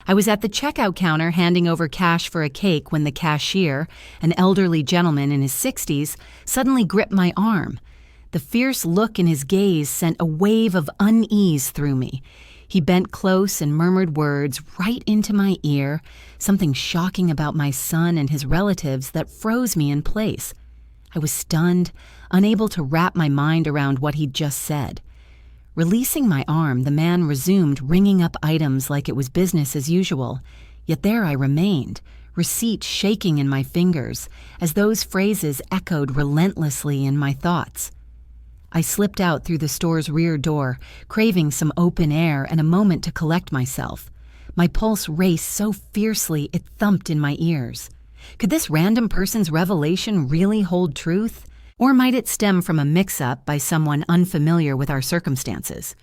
I was at the checkout counter handing over cash for a cake when the cashier, an elderly gentleman in his 60s, suddenly gripped my arm. The fierce look in his gaze sent a wave of unease through me. He bent close and murmured words right into my ear, something shocking about my son and his relatives that froze me in place. I was stunned, unable to wrap my mind around what he'd just said. Releasing my arm, the man resumed ringing up items like it was business as usual. Yet there I remained, receipts shaking in my fingers, as those phrases echoed relentlessly in my thoughts. I slipped out through the store's rear door, craving some open air and a moment to collect myself. My pulse raced so fiercely it thumped in my ears. Could this random person's revelation really hold truth? Or might it stem from a mix-up by someone unfamiliar with our circumstances?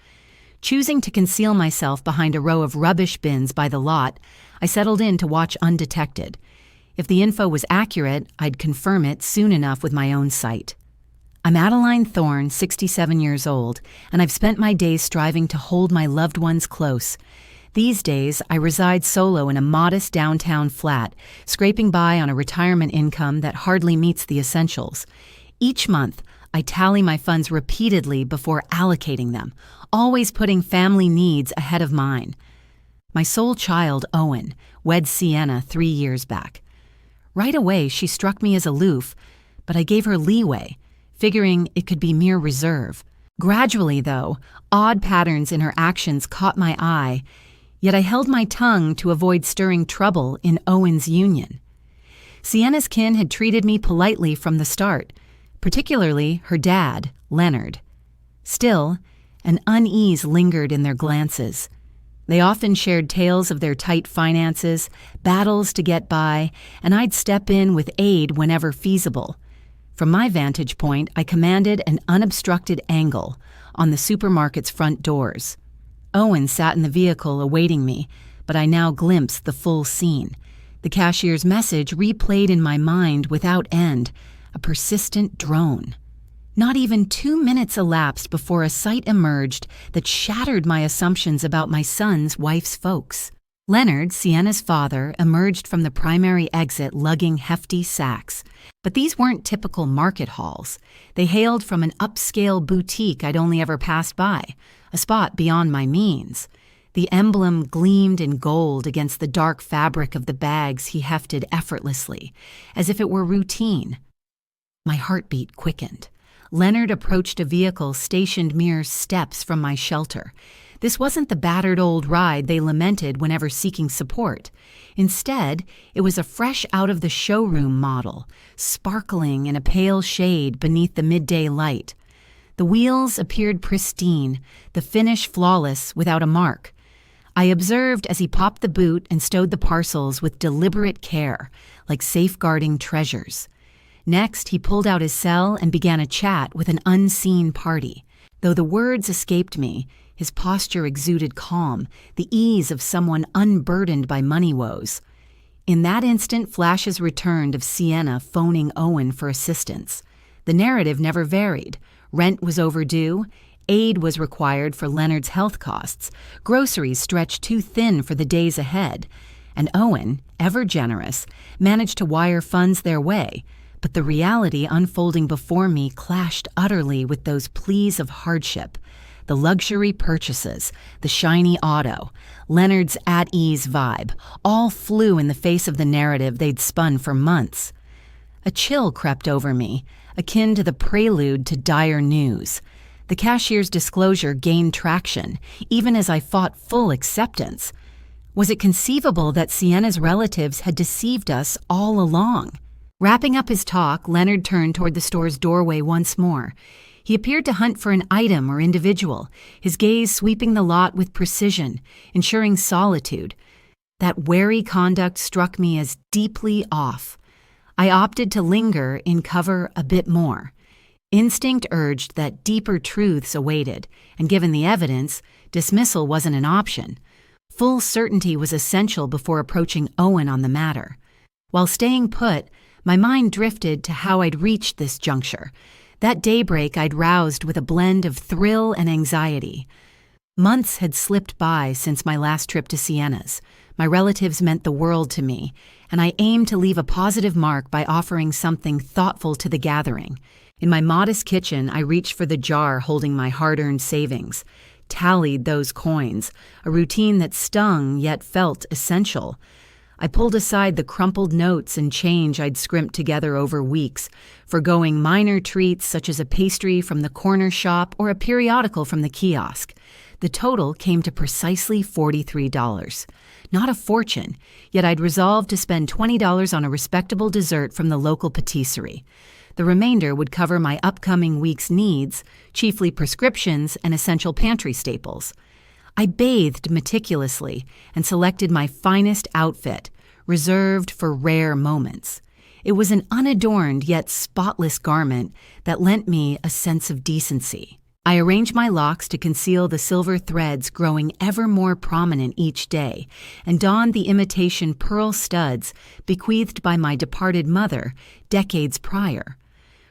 Choosing to conceal myself behind a row of rubbish bins by the lot, I settled in to watch undetected. If the info was accurate, I'd confirm it soon enough with my own sight. I'm Adeline Thorne, 67 years old, and I've spent my days striving to hold my loved ones close. These days, I reside solo in a modest downtown flat, scraping by on a retirement income that hardly meets the essentials. Each month, I tally my funds repeatedly before allocating them, always putting family needs ahead of mine. My sole child, Owen, wed Sienna 3 years back. Right away, she struck me as aloof, but I gave her leeway, figuring it could be mere reserve. Gradually, though, odd patterns in her actions caught my eye, yet I held my tongue to avoid stirring trouble in Owen's union. Sienna's kin had treated me politely from the start, particularly her dad, Leonard. Still, an unease lingered in their glances. They often shared tales of their tight finances, battles to get by, and I'd step in with aid whenever feasible. From my vantage point, I commanded an unobstructed angle on the supermarket's front doors. Owen sat in the vehicle awaiting me, but I now glimpsed the full scene. The cashier's message replayed in my mind without end, a persistent drone. Not even 2 minutes elapsed before a sight emerged that shattered my assumptions about my son's wife's folks. Leonard, Sienna's father, emerged from the primary exit lugging hefty sacks. But these weren't typical market hauls. They hailed from an upscale boutique I'd only ever passed by, a spot beyond my means. The emblem gleamed in gold against the dark fabric of the bags he hefted effortlessly, as if it were routine. My heartbeat quickened. Leonard approached a vehicle stationed mere steps from my shelter. This wasn't the battered old ride they lamented whenever seeking support. Instead, it was a fresh out-of-the-showroom model, sparkling in a pale shade beneath the midday light. The wheels appeared pristine, the finish flawless, without a mark. I observed as he popped the boot and stowed the parcels with deliberate care, like safeguarding treasures. Next, he pulled out his cell and began a chat with an unseen party. Though the words escaped me, his posture exuded calm, the ease of someone unburdened by money woes. In that instant, flashes returned of Sienna phoning Owen for assistance. The narrative never varied. Rent was overdue, aid was required for Leonard's health costs, groceries stretched too thin for the days ahead, and Owen, ever generous, managed to wire funds their way. But the reality unfolding before me clashed utterly with those pleas of hardship. The luxury purchases, the shiny auto, Leonard's at-ease vibe, all flew in the face of the narrative they'd spun for months. A chill crept over me, akin to the prelude to dire news. The cashier's disclosure gained traction, even as I fought full acceptance. Was it conceivable that Sienna's relatives had deceived us all along? Wrapping up his talk, Leonard turned toward the store's doorway once more. He appeared to hunt for an item or individual, his gaze sweeping the lot with precision, ensuring solitude. That wary conduct struck me as deeply off. I opted to linger in cover a bit more. Instinct urged that deeper truths awaited, and given the evidence, dismissal wasn't an option. Full certainty was essential before approaching Owen on the matter. While staying put, my mind drifted to how I'd reached this juncture. That daybreak I'd roused with a blend of thrill and anxiety. Months had slipped by since my last trip to Sienna's. My relatives meant the world to me, and I aimed to leave a positive mark by offering something thoughtful to the gathering. In my modest kitchen, I reached for the jar holding my hard-earned savings, tallied those coins, a routine that stung yet felt essential. I pulled aside the crumpled notes and change I'd scrimped together over weeks, forgoing minor treats such as a pastry from the corner shop or a periodical from the kiosk. The total came to precisely $43. Not a fortune, yet I'd resolved to spend $20 on a respectable dessert from the local patisserie. The remainder would cover my upcoming week's needs, chiefly prescriptions and essential pantry staples. I bathed meticulously and selected my finest outfit, reserved for rare moments. It was an unadorned yet spotless garment that lent me a sense of decency. I arranged my locks to conceal the silver threads growing ever more prominent each day, and donned the imitation pearl studs bequeathed by my departed mother decades prior.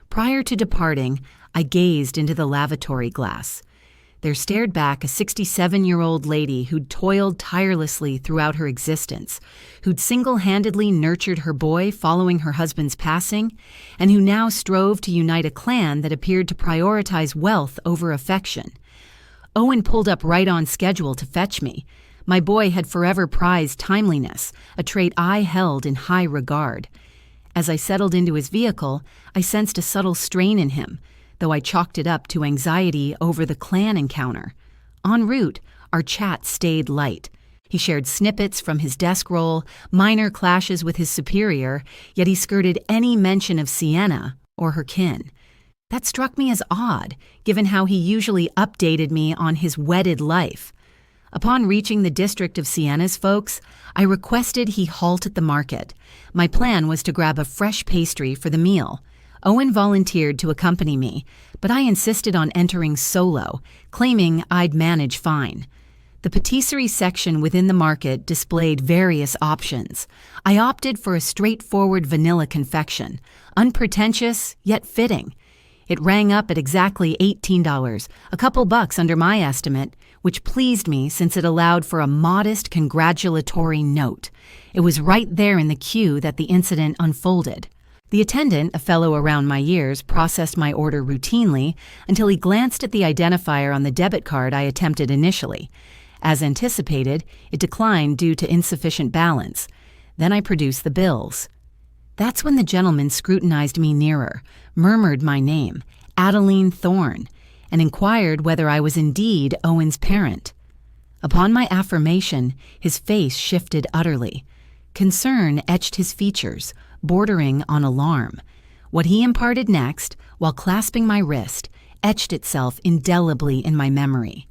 Prior to departing, I gazed into the lavatory glass. There stared back a 67-year-old lady who'd toiled tirelessly throughout her existence, who'd single-handedly nurtured her boy following her husband's passing, and who now strove to unite a clan that appeared to prioritize wealth over affection. Owen pulled up right on schedule to fetch me. My boy had forever prized timeliness, a trait I held in high regard. As I settled into his vehicle, I sensed a subtle strain in him, though I chalked it up to anxiety over the clan encounter. En route, our chat stayed light. He shared snippets from his desk role, minor clashes with his superior, yet he skirted any mention of Sienna or her kin. That struck me as odd, given how he usually updated me on his wedded life. Upon reaching the district of Sienna's folks, I requested he halt at the market. My plan was to grab a fresh pastry for the meal. Owen volunteered to accompany me, but I insisted on entering solo, claiming I'd manage fine. The patisserie section within the market displayed various options. I opted for a straightforward vanilla confection, unpretentious yet fitting. It rang up at exactly $18, a couple bucks under my estimate, which pleased me since it allowed for a modest congratulatory note. It was right there in the queue that the incident unfolded. The attendant, a fellow around my years, processed my order routinely until he glanced at the identifier on the debit card I attempted initially. As anticipated, it declined due to insufficient balance. Then I produced the bills. That's when the gentleman scrutinized me nearer, murmured my name, Adeline Thorne, and inquired whether I was indeed Owen's parent. Upon my affirmation, his face shifted utterly. Concern etched his features, bordering on alarm. What he imparted next, while clasping my wrist, etched itself indelibly in my memory.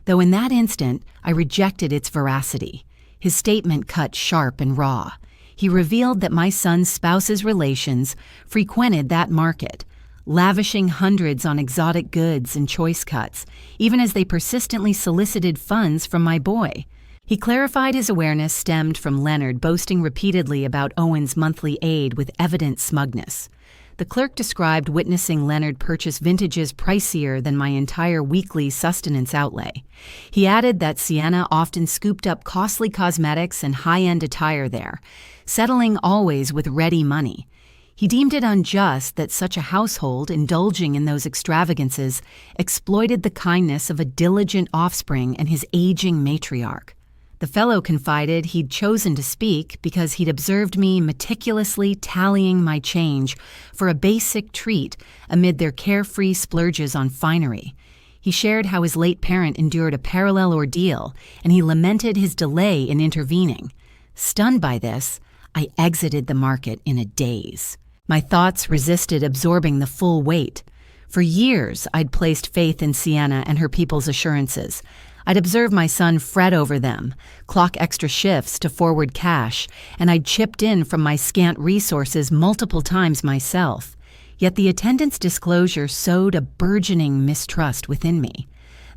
Though in that instant, I rejected its veracity. His statement cut sharp and raw. He revealed that my son's spouse's relations frequented that market, lavishing hundreds on exotic goods and choice cuts, even as they persistently solicited funds from my boy. He clarified his awareness stemmed from Leonard boasting repeatedly about Owen's monthly aid with evident smugness. The clerk described witnessing Leonard purchase vintages pricier than my entire weekly sustenance outlay. He added that Sienna often scooped up costly cosmetics and high-end attire there, settling always with ready money. He deemed it unjust that such a household indulging in those extravagances exploited the kindness of a diligent offspring and his aging matriarch. The fellow confided he'd chosen to speak because he'd observed me meticulously tallying my change for a basic treat amid their carefree splurges on finery. He shared how his late parent endured a parallel ordeal, and he lamented his delay in intervening. Stunned by this, I exited the market in a daze. My thoughts resisted absorbing the full weight. For years, I'd placed faith in Sienna and her people's assurances. I'd observed my son fret over them, clock extra shifts to forward cash, and I'd chipped in from my scant resources multiple times myself. Yet the attendant's disclosure sowed a burgeoning mistrust within me.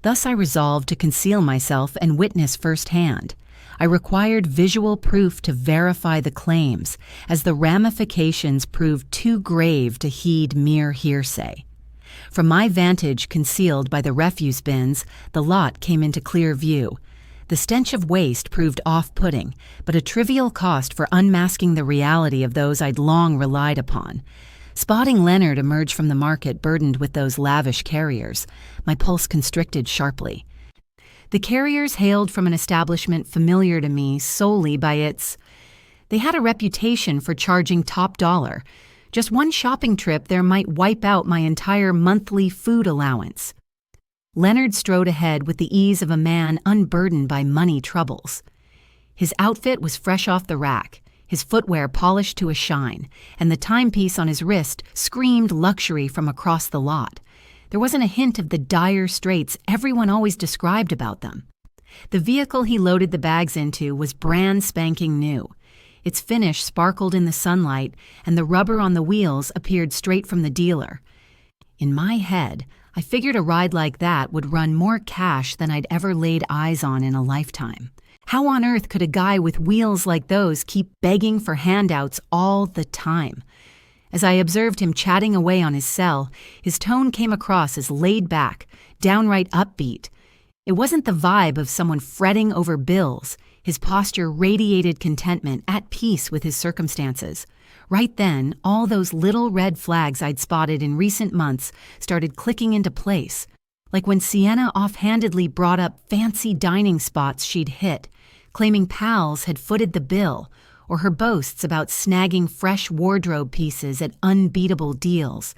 Thus I resolved to conceal myself and witness firsthand. I required visual proof to verify the claims, as the ramifications proved too grave to heed mere hearsay. From my vantage concealed by the refuse bins, the lot came into clear view. The stench of waste proved off-putting, but a trivial cost for unmasking the reality of those I'd long relied upon. Spotting Leonard emerge from the market burdened with those lavish carriers, my pulse constricted sharply. The carriers hailed from an establishment familiar to me solely by its... They had a reputation for charging top dollar. Just one shopping trip there might wipe out my entire monthly food allowance. Leonard strode ahead with the ease of a man unburdened by money troubles. His outfit was fresh off the rack, his footwear polished to a shine, and the timepiece on his wrist screamed luxury from across the lot. There wasn't a hint of the dire straits everyone always described about them. The vehicle he loaded the bags into was brand spanking new. Its finish sparkled in the sunlight, and the rubber on the wheels appeared straight from the dealer. In my head, I figured a ride like that would run more cash than I'd ever laid eyes on in a lifetime. How on earth could a guy with wheels like those keep begging for handouts all the time? As I observed him chatting away on his cell, his tone came across as laid back, downright upbeat. It wasn't the vibe of someone fretting over bills. His posture radiated contentment, at peace with his circumstances. Right then, all those little red flags I'd spotted in recent months started clicking into place, like when Sienna offhandedly brought up fancy dining spots she'd hit, claiming pals had footed the bill, or her boasts about snagging fresh wardrobe pieces at unbeatable deals.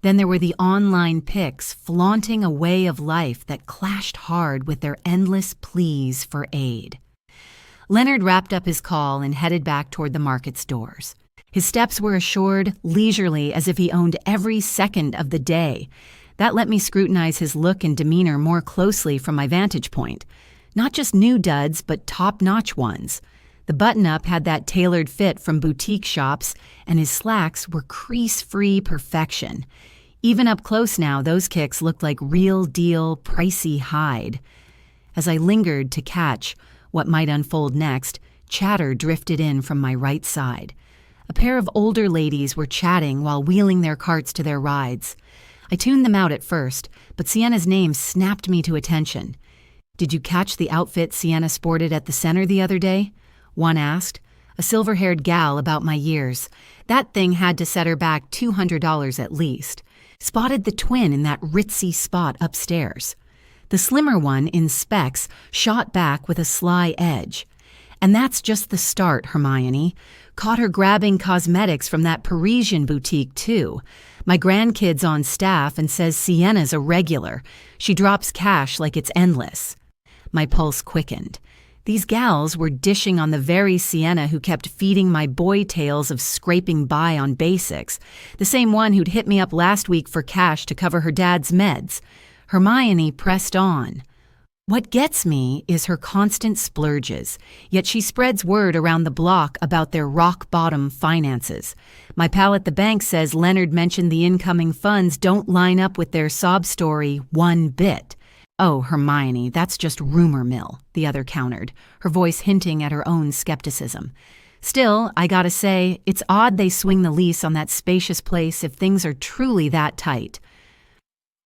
Then there were the online pics flaunting a way of life that clashed hard with their endless pleas for aid. Leonard wrapped up his call and headed back toward the market's doors. His steps were assured, leisurely, as if he owned every second of the day. That let me scrutinize his look and demeanor more closely from my vantage point. Not just new duds, but top-notch ones. The button-up had that tailored fit from boutique shops, and his slacks were crease-free perfection. Even up close now, those kicks looked like real-deal, pricey hide. As I lingered to catch what might unfold next, chatter drifted in from my right side. A pair of older ladies were chatting while wheeling their carts to their rides. I tuned them out at first, but Sienna's name snapped me to attention. "Did you catch the outfit Sienna sported at the center the other day?" one asked. A silver-haired gal about my years. That thing had to set her back $200 at least. Spotted the twin in that ritzy spot upstairs. The slimmer one, in specs, shot back with a sly edge. "And that's just the start, Hermione. Caught her grabbing cosmetics from that Parisian boutique, too. My grandkid's on staff and says Sienna's a regular. She drops cash like it's endless." My pulse quickened. These gals were dishing on the very Sienna who kept feeding my boy tales of scraping by on basics, the same one who'd hit me up last week for cash to cover her dad's meds. Hermione pressed on. "What gets me is her constant splurges, yet she spreads word around the block about their rock-bottom finances. My pal at the bank says Leonard mentioned the incoming funds don't line up with their sob story one bit." "Oh, Hermione, that's just rumor mill," the other countered, her voice hinting at her own skepticism. "Still, I gotta say, it's odd they swing the lease on that spacious place if things are truly that tight."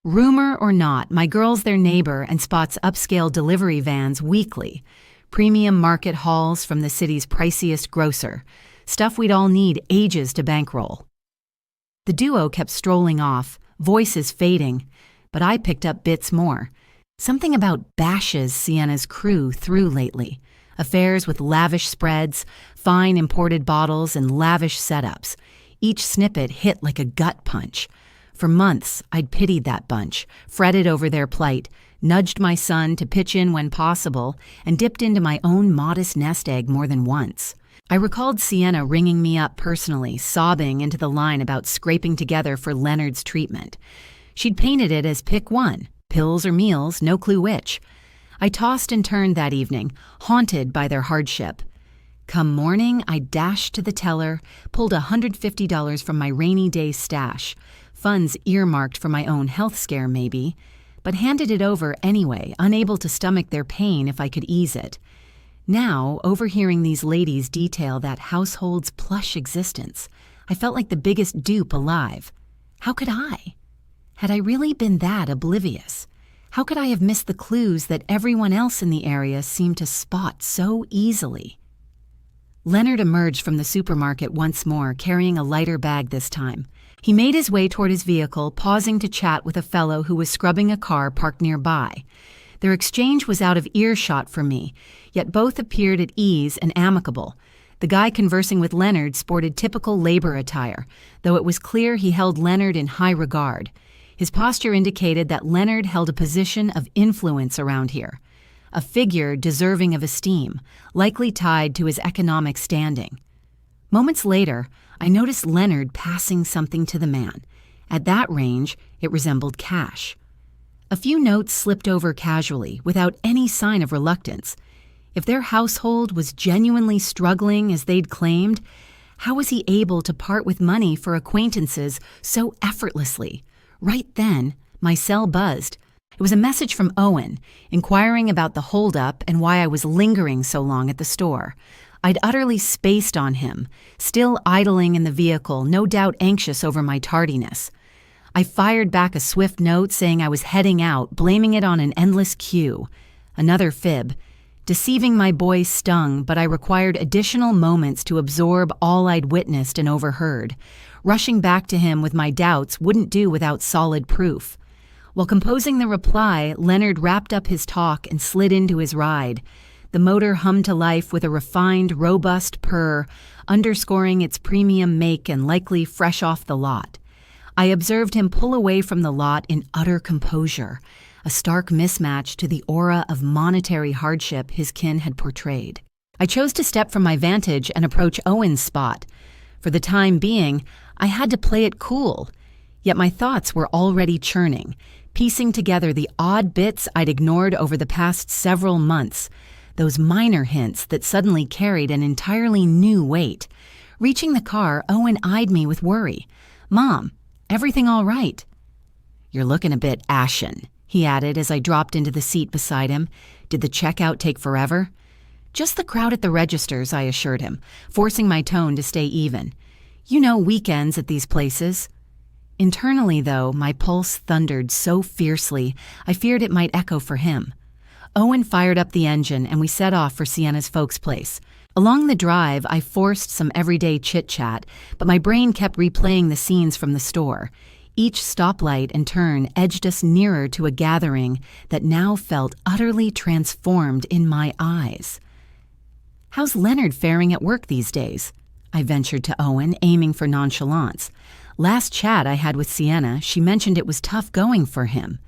Rumor or not, my girl's their neighbor and spots upscale delivery vans weekly. Premium market hauls from the city's priciest grocer. Stuff we'd all need ages to bankroll. The duo kept strolling off, voices fading, but I picked up bits more. Something about bashes Sienna's crew threw lately. Affairs with lavish spreads, fine imported bottles, and lavish setups. Each snippet hit like a gut punch. For months, I'd pitied that bunch, fretted over their plight, nudged my son to pitch in when possible, and dipped into my own modest nest egg more than once. I recalled Sienna ringing me up personally, sobbing into the line about scraping together for Leonard's treatment. She'd painted it as pick one, pills or meals, no clue which. I tossed and turned that evening, haunted by their hardship. Come morning, I dashed to the teller, pulled $150 from my rainy day stash, funds earmarked for my own health scare maybe, but handed it over anyway, unable to stomach their pain if I could ease it. Now, overhearing these ladies detail that household's plush existence, I felt like the biggest dupe alive. How could I? Had I really been that oblivious? How could I have missed the clues that everyone else in the area seemed to spot so easily? Leonard emerged from the supermarket once more, carrying a lighter bag this time. He made his way toward his vehicle, pausing to chat with a fellow who was scrubbing a car parked nearby. Their exchange was out of earshot for me, yet both appeared at ease and amicable. The guy conversing with Leonard sported typical labor attire, though it was clear he held Leonard in high regard. His posture indicated that Leonard held a position of influence around here, a figure deserving of esteem, likely tied to his economic standing. Moments later, I noticed Leonard passing something to the man. At that range, it resembled cash. A few notes slipped over casually, without any sign of reluctance. If their household was genuinely struggling as they'd claimed, how was he able to part with money for acquaintances so effortlessly? Right then, my cell buzzed. It was a message from Owen, inquiring about the holdup and why I was lingering so long at the store. I'd utterly spaced on him, still idling in the vehicle, no doubt anxious over my tardiness. I fired back a swift note saying I was heading out, blaming it on an endless queue. Another fib. Deceiving my boy stung, but I required additional moments to absorb all I'd witnessed and overheard. Rushing back to him with my doubts wouldn't do without solid proof. While composing the reply, Leonard wrapped up his talk and slid into his ride. The motor hummed to life with a refined, robust purr, underscoring its premium make and likely fresh off the lot. I observed him pull away from the lot in utter composure, a stark mismatch to the aura of monetary hardship his kin had portrayed. I chose to step from my vantage and approach Owen's spot. For the time being, I had to play it cool, yet my thoughts were already churning, piecing together the odd bits I'd ignored over the past several months, those minor hints that suddenly carried an entirely new weight. Reaching the car, Owen eyed me with worry. "Mom, everything all right?" "You're looking a bit ashen," he added as I dropped into the seat beside him. "Did the checkout take forever?" "Just the crowd at the registers," I assured him, forcing my tone to stay even. "You know weekends at these places." Internally, though, my pulse thundered so fiercely, I feared it might echo for him. Owen fired up the engine and we set off for Sienna's folks' place. Along the drive, I forced some everyday chit-chat, but my brain kept replaying the scenes from the store. Each stoplight and turn edged us nearer to a gathering that now felt utterly transformed in my eyes. "How's Leonard faring at work these days?" I ventured to Owen, aiming for nonchalance. Last chat I had with Sienna, she mentioned it was tough going for him.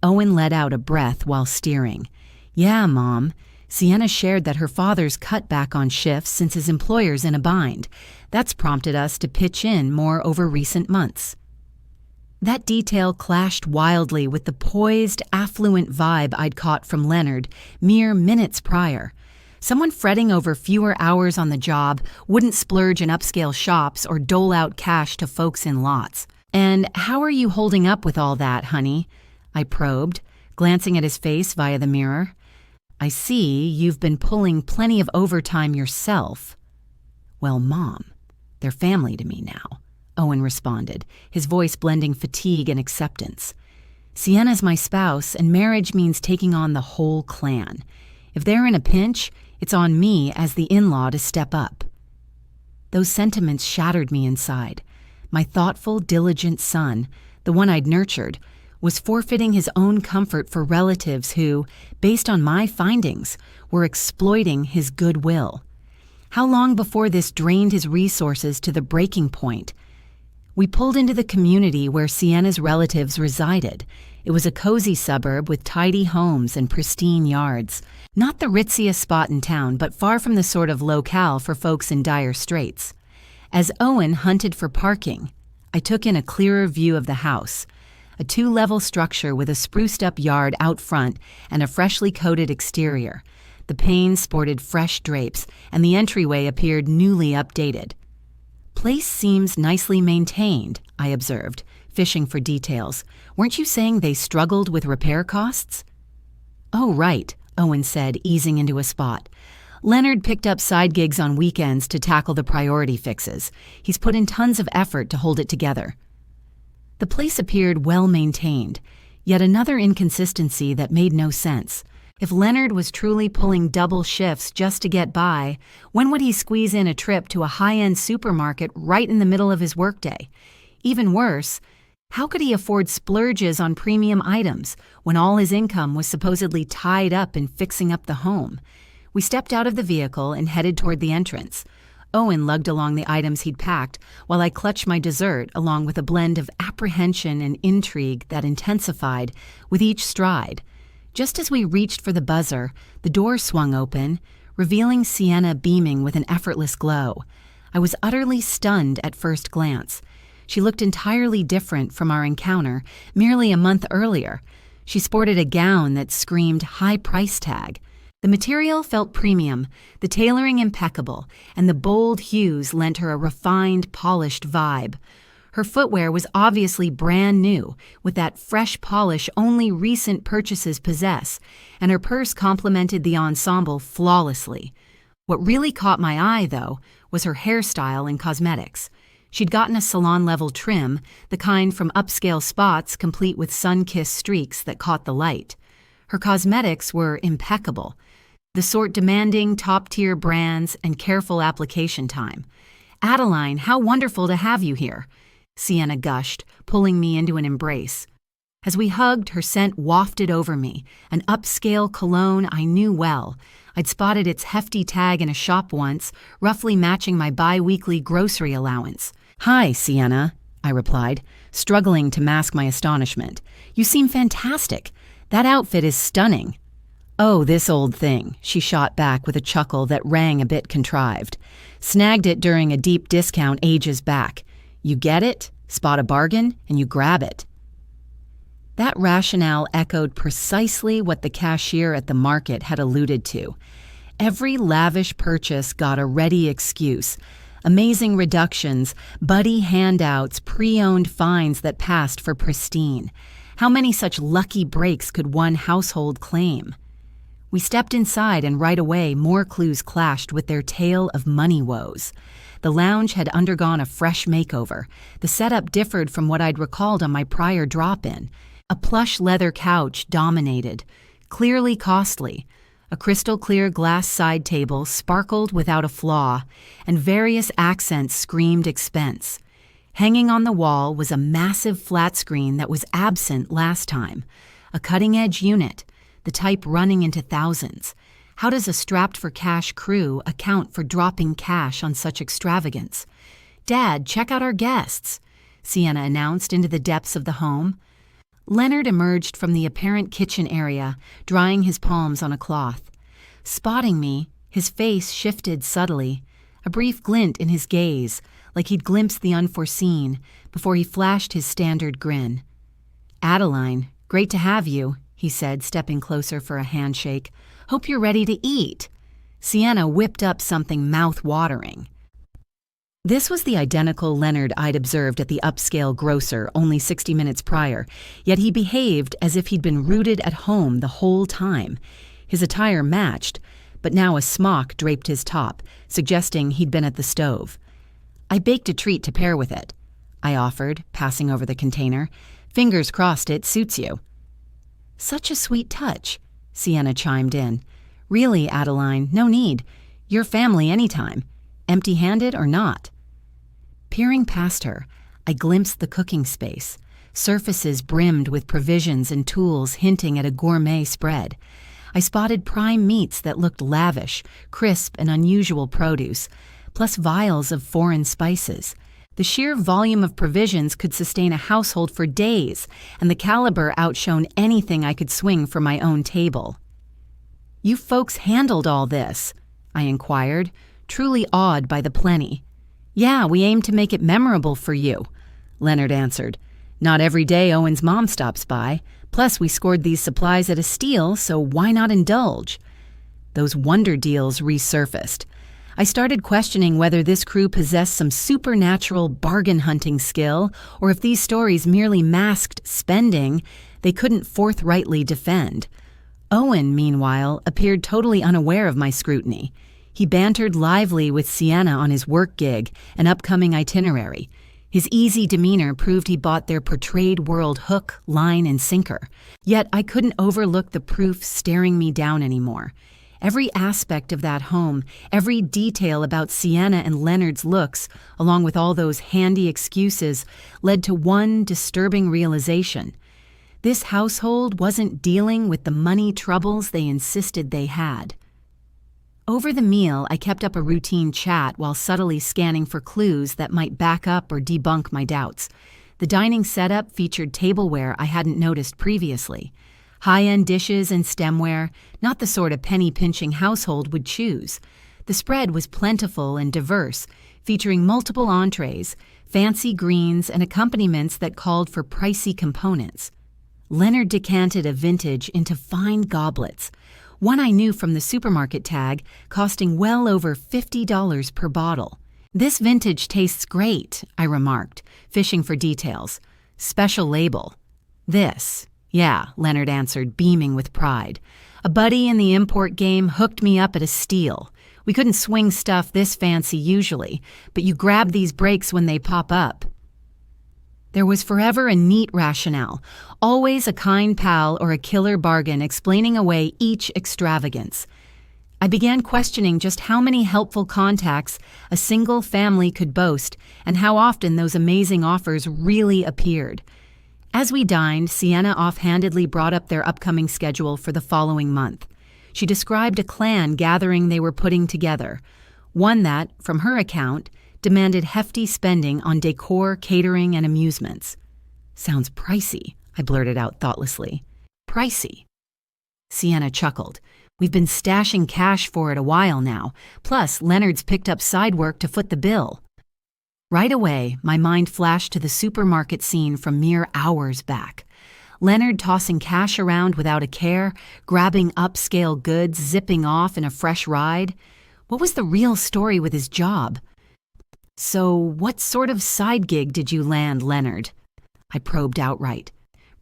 Owen let out a breath while steering. "Yeah, Mom. Sienna shared that her father's cut back on shifts since his employer's in a bind. That's prompted us to pitch in more over recent months." That detail clashed wildly with the poised, affluent vibe I'd caught from Leonard mere minutes prior. Someone fretting over fewer hours on the job wouldn't splurge in upscale shops or dole out cash to folks in lots. "And how are you holding up with all that, honey?" I probed, glancing at his face via the mirror. "I see you've been pulling plenty of overtime yourself." "Well, Mom, they're family to me now," Owen responded, his voice blending fatigue and acceptance. "Sienna's my spouse, and marriage means taking on the whole clan. If they're in a pinch, it's on me as the in-law to step up." Those sentiments shattered me inside. My thoughtful, diligent son, the one I'd nurtured, was forfeiting his own comfort for relatives who, based on my findings, were exploiting his goodwill. How long before this drained his resources to the breaking point? We pulled into the community where Sienna's relatives resided. It was a cozy suburb with tidy homes and pristine yards. Not the ritziest spot in town, but far from the sort of locale for folks in dire straits. As Owen hunted for parking, I took in a clearer view of the house. A 2-level structure with a spruced-up yard out front and a freshly coated exterior. The panes sported fresh drapes, and the entryway appeared newly updated. "Place seems nicely maintained," I observed, fishing for details. "Weren't you saying they struggled with repair costs?" "Oh, right," Owen said, easing into a spot. "Leonard picked up side gigs on weekends to tackle the priority fixes. He's put in tons of effort to hold it together." The place appeared well maintained. Yet another inconsistency that made no sense. If Leonard was truly pulling double shifts just to get by, when would he squeeze in a trip to a high-end supermarket right in the middle of his workday? Even worse, how could he afford splurges on premium items when all his income was supposedly tied up in fixing up the home? We stepped out of the vehicle and headed toward the entrance. Owen lugged along the items he'd packed, while I clutched my dessert along with a blend of apprehension and intrigue that intensified with each stride. Just as we reached for the buzzer, the door swung open, revealing Sienna beaming with an effortless glow. I was utterly stunned at first glance. She looked entirely different from our encounter merely a month earlier. She sported a gown that screamed high price tag. The material felt premium, the tailoring impeccable, and the bold hues lent her a refined, polished vibe. Her footwear was obviously brand new, with that fresh polish only recent purchases possess, and her purse complemented the ensemble flawlessly. What really caught my eye, though, was her hairstyle and cosmetics. She'd gotten a salon-level trim, the kind from upscale spots complete with sun-kissed streaks that caught the light. Her cosmetics were impeccable, the sort demanding top-tier brands and careful application time. "Adeline, how wonderful to have you here," Sienna gushed, pulling me into an embrace. As we hugged, her scent wafted over me, an upscale cologne I knew well. I'd spotted its hefty tag in a shop once, roughly matching my bi-weekly grocery allowance. "Hi, Sienna," I replied, struggling to mask my astonishment. "You seem fantastic. That outfit is stunning." "Oh, this old thing," she shot back with a chuckle that rang a bit contrived. "Snagged it during a deep discount ages back. You get it, spot a bargain, and you grab it." That rationale echoed precisely what the cashier at the market had alluded to. Every lavish purchase got a ready excuse. Amazing reductions, buddy handouts, pre-owned finds that passed for pristine. How many such lucky breaks could one household claim? We stepped inside, and right away more clues clashed with their tale of money woes. The lounge had undergone a fresh makeover. The setup differed from what I'd recalled on my prior drop-in. A plush leather couch dominated, clearly costly. A crystal-clear glass side table sparkled without a flaw, and various accents screamed expense. Hanging on the wall was a massive flat screen that was absent last time. A cutting-edge unit, the type running into thousands. How does a strapped-for-cash crew account for dropping cash on such extravagance? "Dad, check out our guests," Sienna announced into the depths of the home. Leonard emerged from the apparent kitchen area, drying his palms on a cloth. Spotting me, his face shifted subtly, a brief glint in his gaze, like he'd glimpsed the unforeseen, before he flashed his standard grin. "Adeline, great to have you," he said, stepping closer for a handshake. "Hope you're ready to eat." Sienna whipped up something mouth-watering. This was the identical Leonard I'd observed at the upscale grocer only 60 minutes prior, yet he behaved as if he'd been rooted at home the whole time. His attire matched, but now a smock draped his top, suggesting he'd been at the stove. "I baked a treat to pair with it," I offered, passing over the container. "Fingers crossed it suits you." "Such a sweet touch," Sienna chimed in. "Really, Adeline, no need. Your family anytime, empty-handed or not." Peering past her, I glimpsed the cooking space, surfaces brimmed with provisions and tools hinting at a gourmet spread. I spotted prime meats that looked lavish, crisp and unusual produce, plus vials of foreign spices. The sheer volume of provisions could sustain a household for days, and the caliber outshone anything I could swing for my own table. "You folks handled all this?" I inquired, truly awed by the plenty. "Yeah, we aim to make it memorable for you," Leonard answered. "Not every day Owen's mom stops by. Plus, we scored these supplies at a steal, so why not indulge?" Those wonder deals resurfaced. I started questioning whether this crew possessed some supernatural bargain-hunting skill, or if these stories merely masked spending they couldn't forthrightly defend. Owen, meanwhile, appeared totally unaware of my scrutiny. He bantered lively with Sienna on his work gig and upcoming itinerary. His easy demeanor proved he bought their portrayed world hook, line, and sinker. Yet I couldn't overlook the proof staring me down anymore. Every aspect of that home, every detail about Sienna and Leonard's looks, along with all those handy excuses, led to one disturbing realization. This household wasn't dealing with the money troubles they insisted they had. Over the meal, I kept up a routine chat while subtly scanning for clues that might back up or debunk my doubts. The dining setup featured tableware I hadn't noticed previously. High-end dishes and stemware, not the sort a penny-pinching household would choose. The spread was plentiful and diverse, featuring multiple entrees, fancy greens, and accompaniments that called for pricey components. Leonard decanted a vintage into fine goblets, one I knew from the supermarket tag, costing well over $50 per bottle. "This vintage tastes great," I remarked, fishing for details. "Special label." "This." "Yeah," Leonard answered, beaming with pride. "A buddy in the import game hooked me up at a steal. We couldn't swing stuff this fancy usually, but you grab these breaks when they pop up." There was forever a neat rationale, always a kind pal or a killer bargain explaining away each extravagance. I began questioning just how many helpful contacts a single family could boast and how often those amazing offers really appeared. As we dined, Sienna offhandedly brought up their upcoming schedule for the following month. She described a clan gathering they were putting together, one that, from her account, demanded hefty spending on decor, catering, and amusements. "Sounds pricey," I blurted out thoughtlessly. "Pricey?" Sienna chuckled. "We've been stashing cash for it a while now, plus Leonard's picked up side work to foot the bill." Right away, my mind flashed to the supermarket scene from mere hours back. Leonard tossing cash around without a care, grabbing upscale goods, zipping off in a fresh ride. What was the real story with his job? "So, what sort of side gig did you land, Leonard?" I probed outright.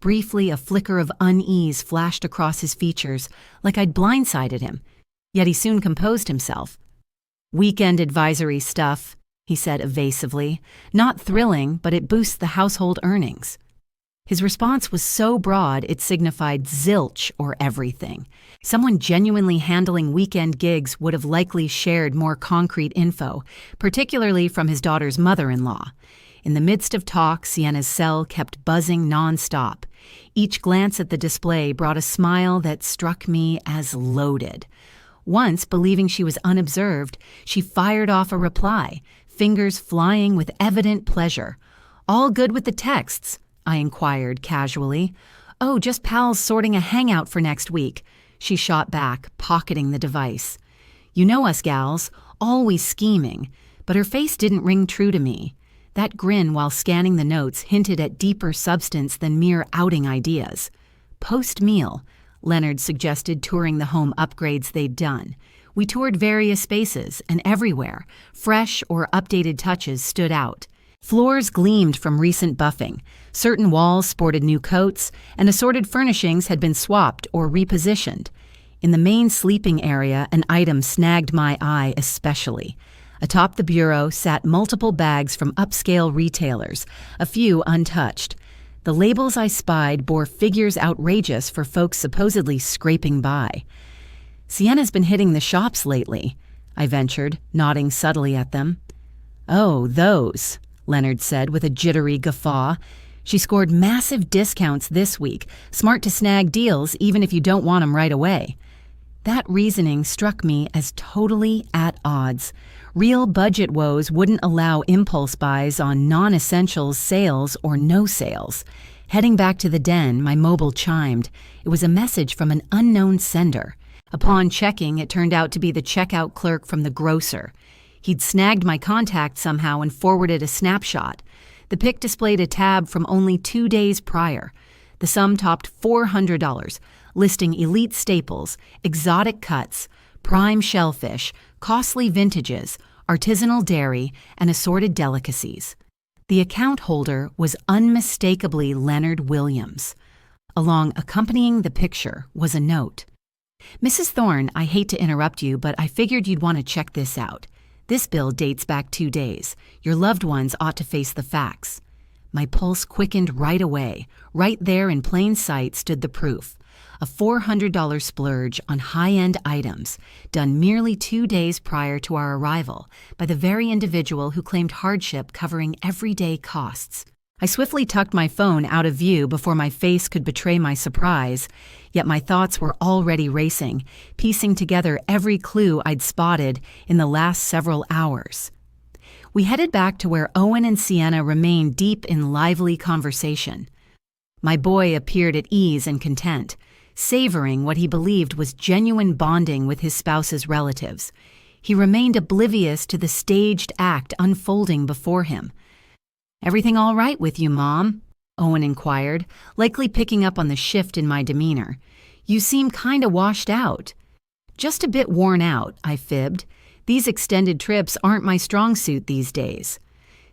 Briefly, a flicker of unease flashed across his features, like I'd blindsided him. Yet he soon composed himself. "Weekend advisory stuff," he said evasively. "Not thrilling, but it boosts the household earnings." His response was so broad it signified zilch or everything. Someone genuinely handling weekend gigs would have likely shared more concrete info, particularly from his daughter's mother-in-law. In the midst of talk, Sienna's cell kept buzzing nonstop. Each glance at the display brought a smile that struck me as loaded. Once, believing she was unobserved, she fired off a reply, fingers flying with evident pleasure. "All good with the texts?" I inquired casually. "Oh, just pals sorting a hangout for next week," she shot back, pocketing the device. "You know us gals, always scheming," but her face didn't ring true to me. That grin while scanning the notes hinted at deeper substance than mere outing ideas. Post-meal, Leonard suggested touring the home upgrades they'd done. We toured various spaces, and everywhere, fresh or updated touches stood out. Floors gleamed from recent buffing, certain walls sported new coats, and assorted furnishings had been swapped or repositioned. In the main sleeping area, an item snagged my eye especially. Atop the bureau sat multiple bags from upscale retailers, a few untouched. The labels I spied bore figures outrageous for folks supposedly scraping by. "Sienna's been hitting the shops lately," I ventured, nodding subtly at them. "Oh, those," Leonard said with a jittery guffaw. "She scored massive discounts this week, smart to snag deals even if you don't want 'em right away." That reasoning struck me as totally at odds. Real budget woes wouldn't allow impulse buys on non-essentials sales or no sales. Heading back to the den, my mobile chimed. It was a message from an unknown sender. Upon checking, it turned out to be the checkout clerk from the grocer. He'd snagged my contact somehow and forwarded a snapshot. The pic displayed a tab from only 2 days prior. The sum topped $400, listing elite staples, exotic cuts, prime shellfish, costly vintages, artisanal dairy, and assorted delicacies. The account holder was unmistakably Leonard Williams. Along accompanying the picture was a note. "Mrs. Thorne, I hate to interrupt you, but I figured you'd want to check this out. This bill dates back 2 days. Your loved ones ought to face the facts. My pulse quickened right away. Right there in plain sight stood the proof. A $400 splurge on high-end items, done merely 2 days prior to our arrival by the very individual who claimed hardship covering everyday costs. I swiftly tucked my phone out of view before my face could betray my surprise, yet my thoughts were already racing, piecing together every clue I'd spotted in the last several hours. We headed back to where Owen and Sienna remained deep in lively conversation. My boy appeared at ease and content, savoring what he believed was genuine bonding with his spouse's relatives. He remained oblivious to the staged act unfolding before him. "Everything all right with you, Mom?" Owen inquired, likely picking up on the shift in my demeanor. "You seem kinda washed out." "Just a bit worn out," I fibbed. "These extended trips aren't my strong suit these days."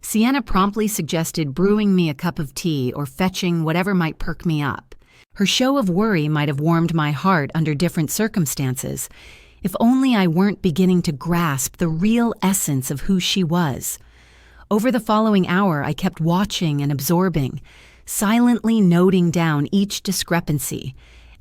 Sienna promptly suggested brewing me a cup of tea or fetching whatever might perk me up. Her show of worry might have warmed my heart under different circumstances, if only I weren't beginning to grasp the real essence of who she was. Over the following hour, I kept watching and absorbing, silently noting down each discrepancy,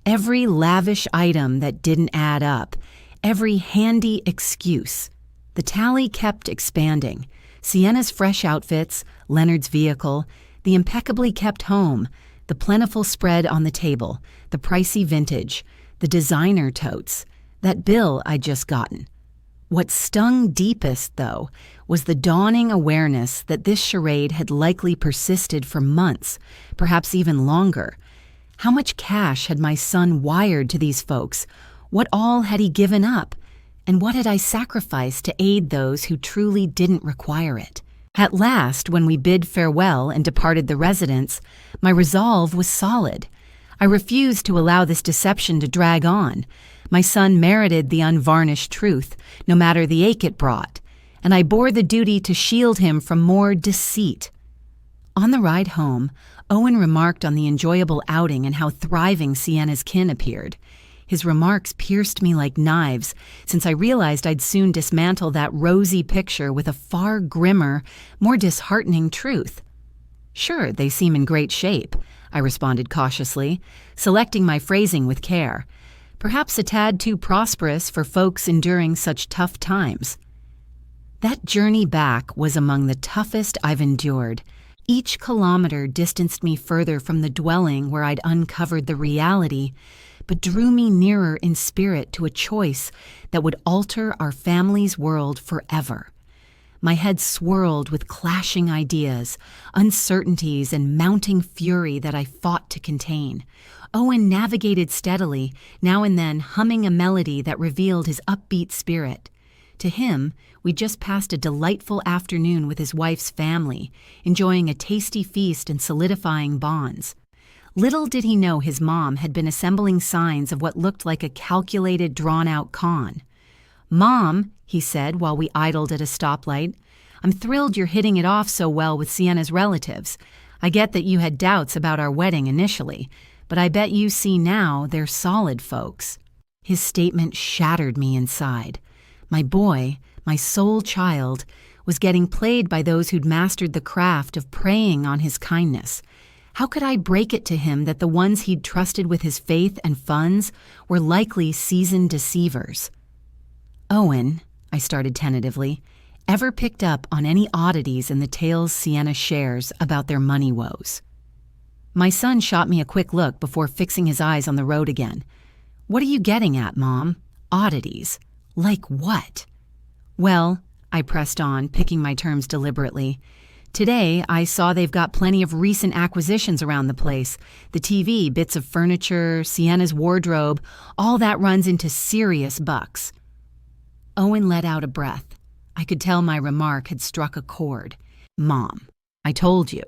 every lavish item that didn't add up, every handy excuse. The tally kept expanding. Sienna's fresh outfits, Leonard's vehicle, the impeccably kept home, the plentiful spread on the table, the pricey vintage, the designer totes, that bill I'd just gotten. What stung deepest, though, was the dawning awareness that this charade had likely persisted for months, perhaps even longer. How much cash had my son wired to these folks? What all had he given up? And what had I sacrificed to aid those who truly didn't require it? At last, when we bid farewell and departed the residence, my resolve was solid. I refused to allow this deception to drag on. My son merited the unvarnished truth, no matter the ache it brought, and I bore the duty to shield him from more deceit. On the ride home, Owen remarked on the enjoyable outing and how thriving Sienna's kin appeared. His remarks pierced me like knives, since I realized I'd soon dismantle that rosy picture with a far grimmer, more disheartening truth. "Sure, they seem in great shape," I responded cautiously, selecting my phrasing with care. Perhaps a tad too prosperous for folks enduring such tough times. That journey back was among the toughest I've endured. Each kilometer distanced me further from the dwelling where I'd uncovered the reality, but drew me nearer in spirit to a choice that would alter our family's world forever. My head swirled with clashing ideas, uncertainties, and mounting fury that I fought to contain. Owen navigated steadily, now and then humming a melody that revealed his upbeat spirit. To him, we just passed a delightful afternoon with his wife's family, enjoying a tasty feast and solidifying bonds. Little did he know his mom had been assembling signs of what looked like a calculated, drawn-out con. "Mom," he said while we idled at a stoplight, "I'm thrilled you're hitting it off so well with Sienna's relatives. I get that you had doubts about our wedding initially, but I bet you see now they're solid folks." His statement shattered me inside. My boy, my sole child, was getting played by those who'd mastered the craft of preying on his kindness. How could I break it to him that the ones he'd trusted with his faith and funds were likely seasoned deceivers? "Owen," I started tentatively, "ever picked up on any oddities in the tales Sienna shares about their money woes?" My son shot me a quick look before fixing his eyes on the road again. "What are you getting at, Mom? Oddities? Like what?" "Well," I pressed on, picking my terms deliberately, "today I saw they've got plenty of recent acquisitions around the place. The TV, bits of furniture, Sienna's wardrobe, all that runs into serious bucks." Owen let out a breath. I could tell my remark had struck a chord. "Mom, I told you.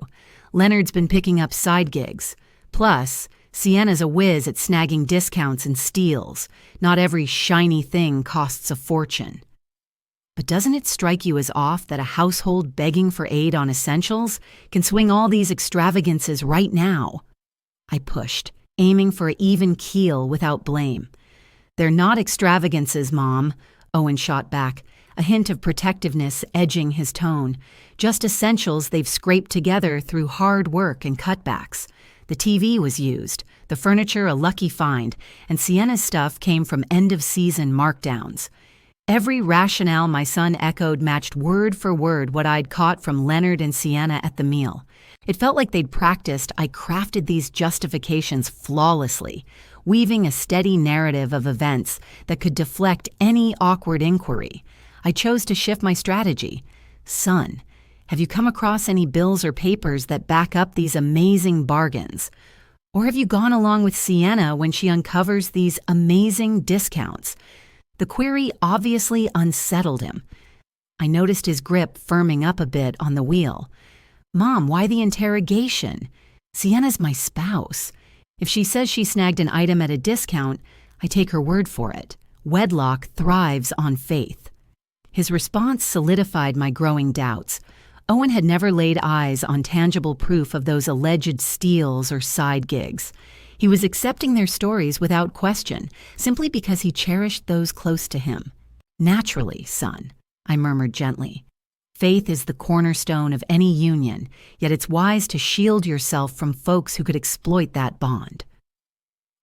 Leonard's been picking up side gigs. Plus, Sienna's a whiz at snagging discounts and steals. Not every shiny thing costs a fortune." "But doesn't it strike you as off that a household begging for aid on essentials can swing all these extravagances right now?" I pushed, aiming for an even keel without blame. "They're not extravagances, Mom," Owen shot back. a hint of protectiveness edging his tone, just essentials they've scraped together through hard work and cutbacks. The TV was used, the furniture a lucky find, and Sienna's stuff came from end-of-season markdowns. Every rationale my son echoed matched word for word what I'd caught from Leonard and Sienna at the meal. It felt like they'd practiced. I crafted these justifications flawlessly, weaving a steady narrative of events that could deflect any awkward inquiry. I chose to shift my strategy. Son, have you come across any bills or papers that back up these amazing bargains? Or have you gone along with Sienna when she uncovers these amazing discounts? The query obviously unsettled him. I noticed his grip firming up a bit on the wheel. Mom, why the interrogation? Sienna's my spouse. If she says she snagged an item at a discount, I take her word for it. Wedlock thrives on faith. His response solidified my growing doubts. Owen had never laid eyes on tangible proof of those alleged steals or side gigs. He was accepting their stories without question, simply because he cherished those close to him. Naturally, son, I murmured gently. Faith is the cornerstone of any union, yet it's wise to shield yourself from folks who could exploit that bond.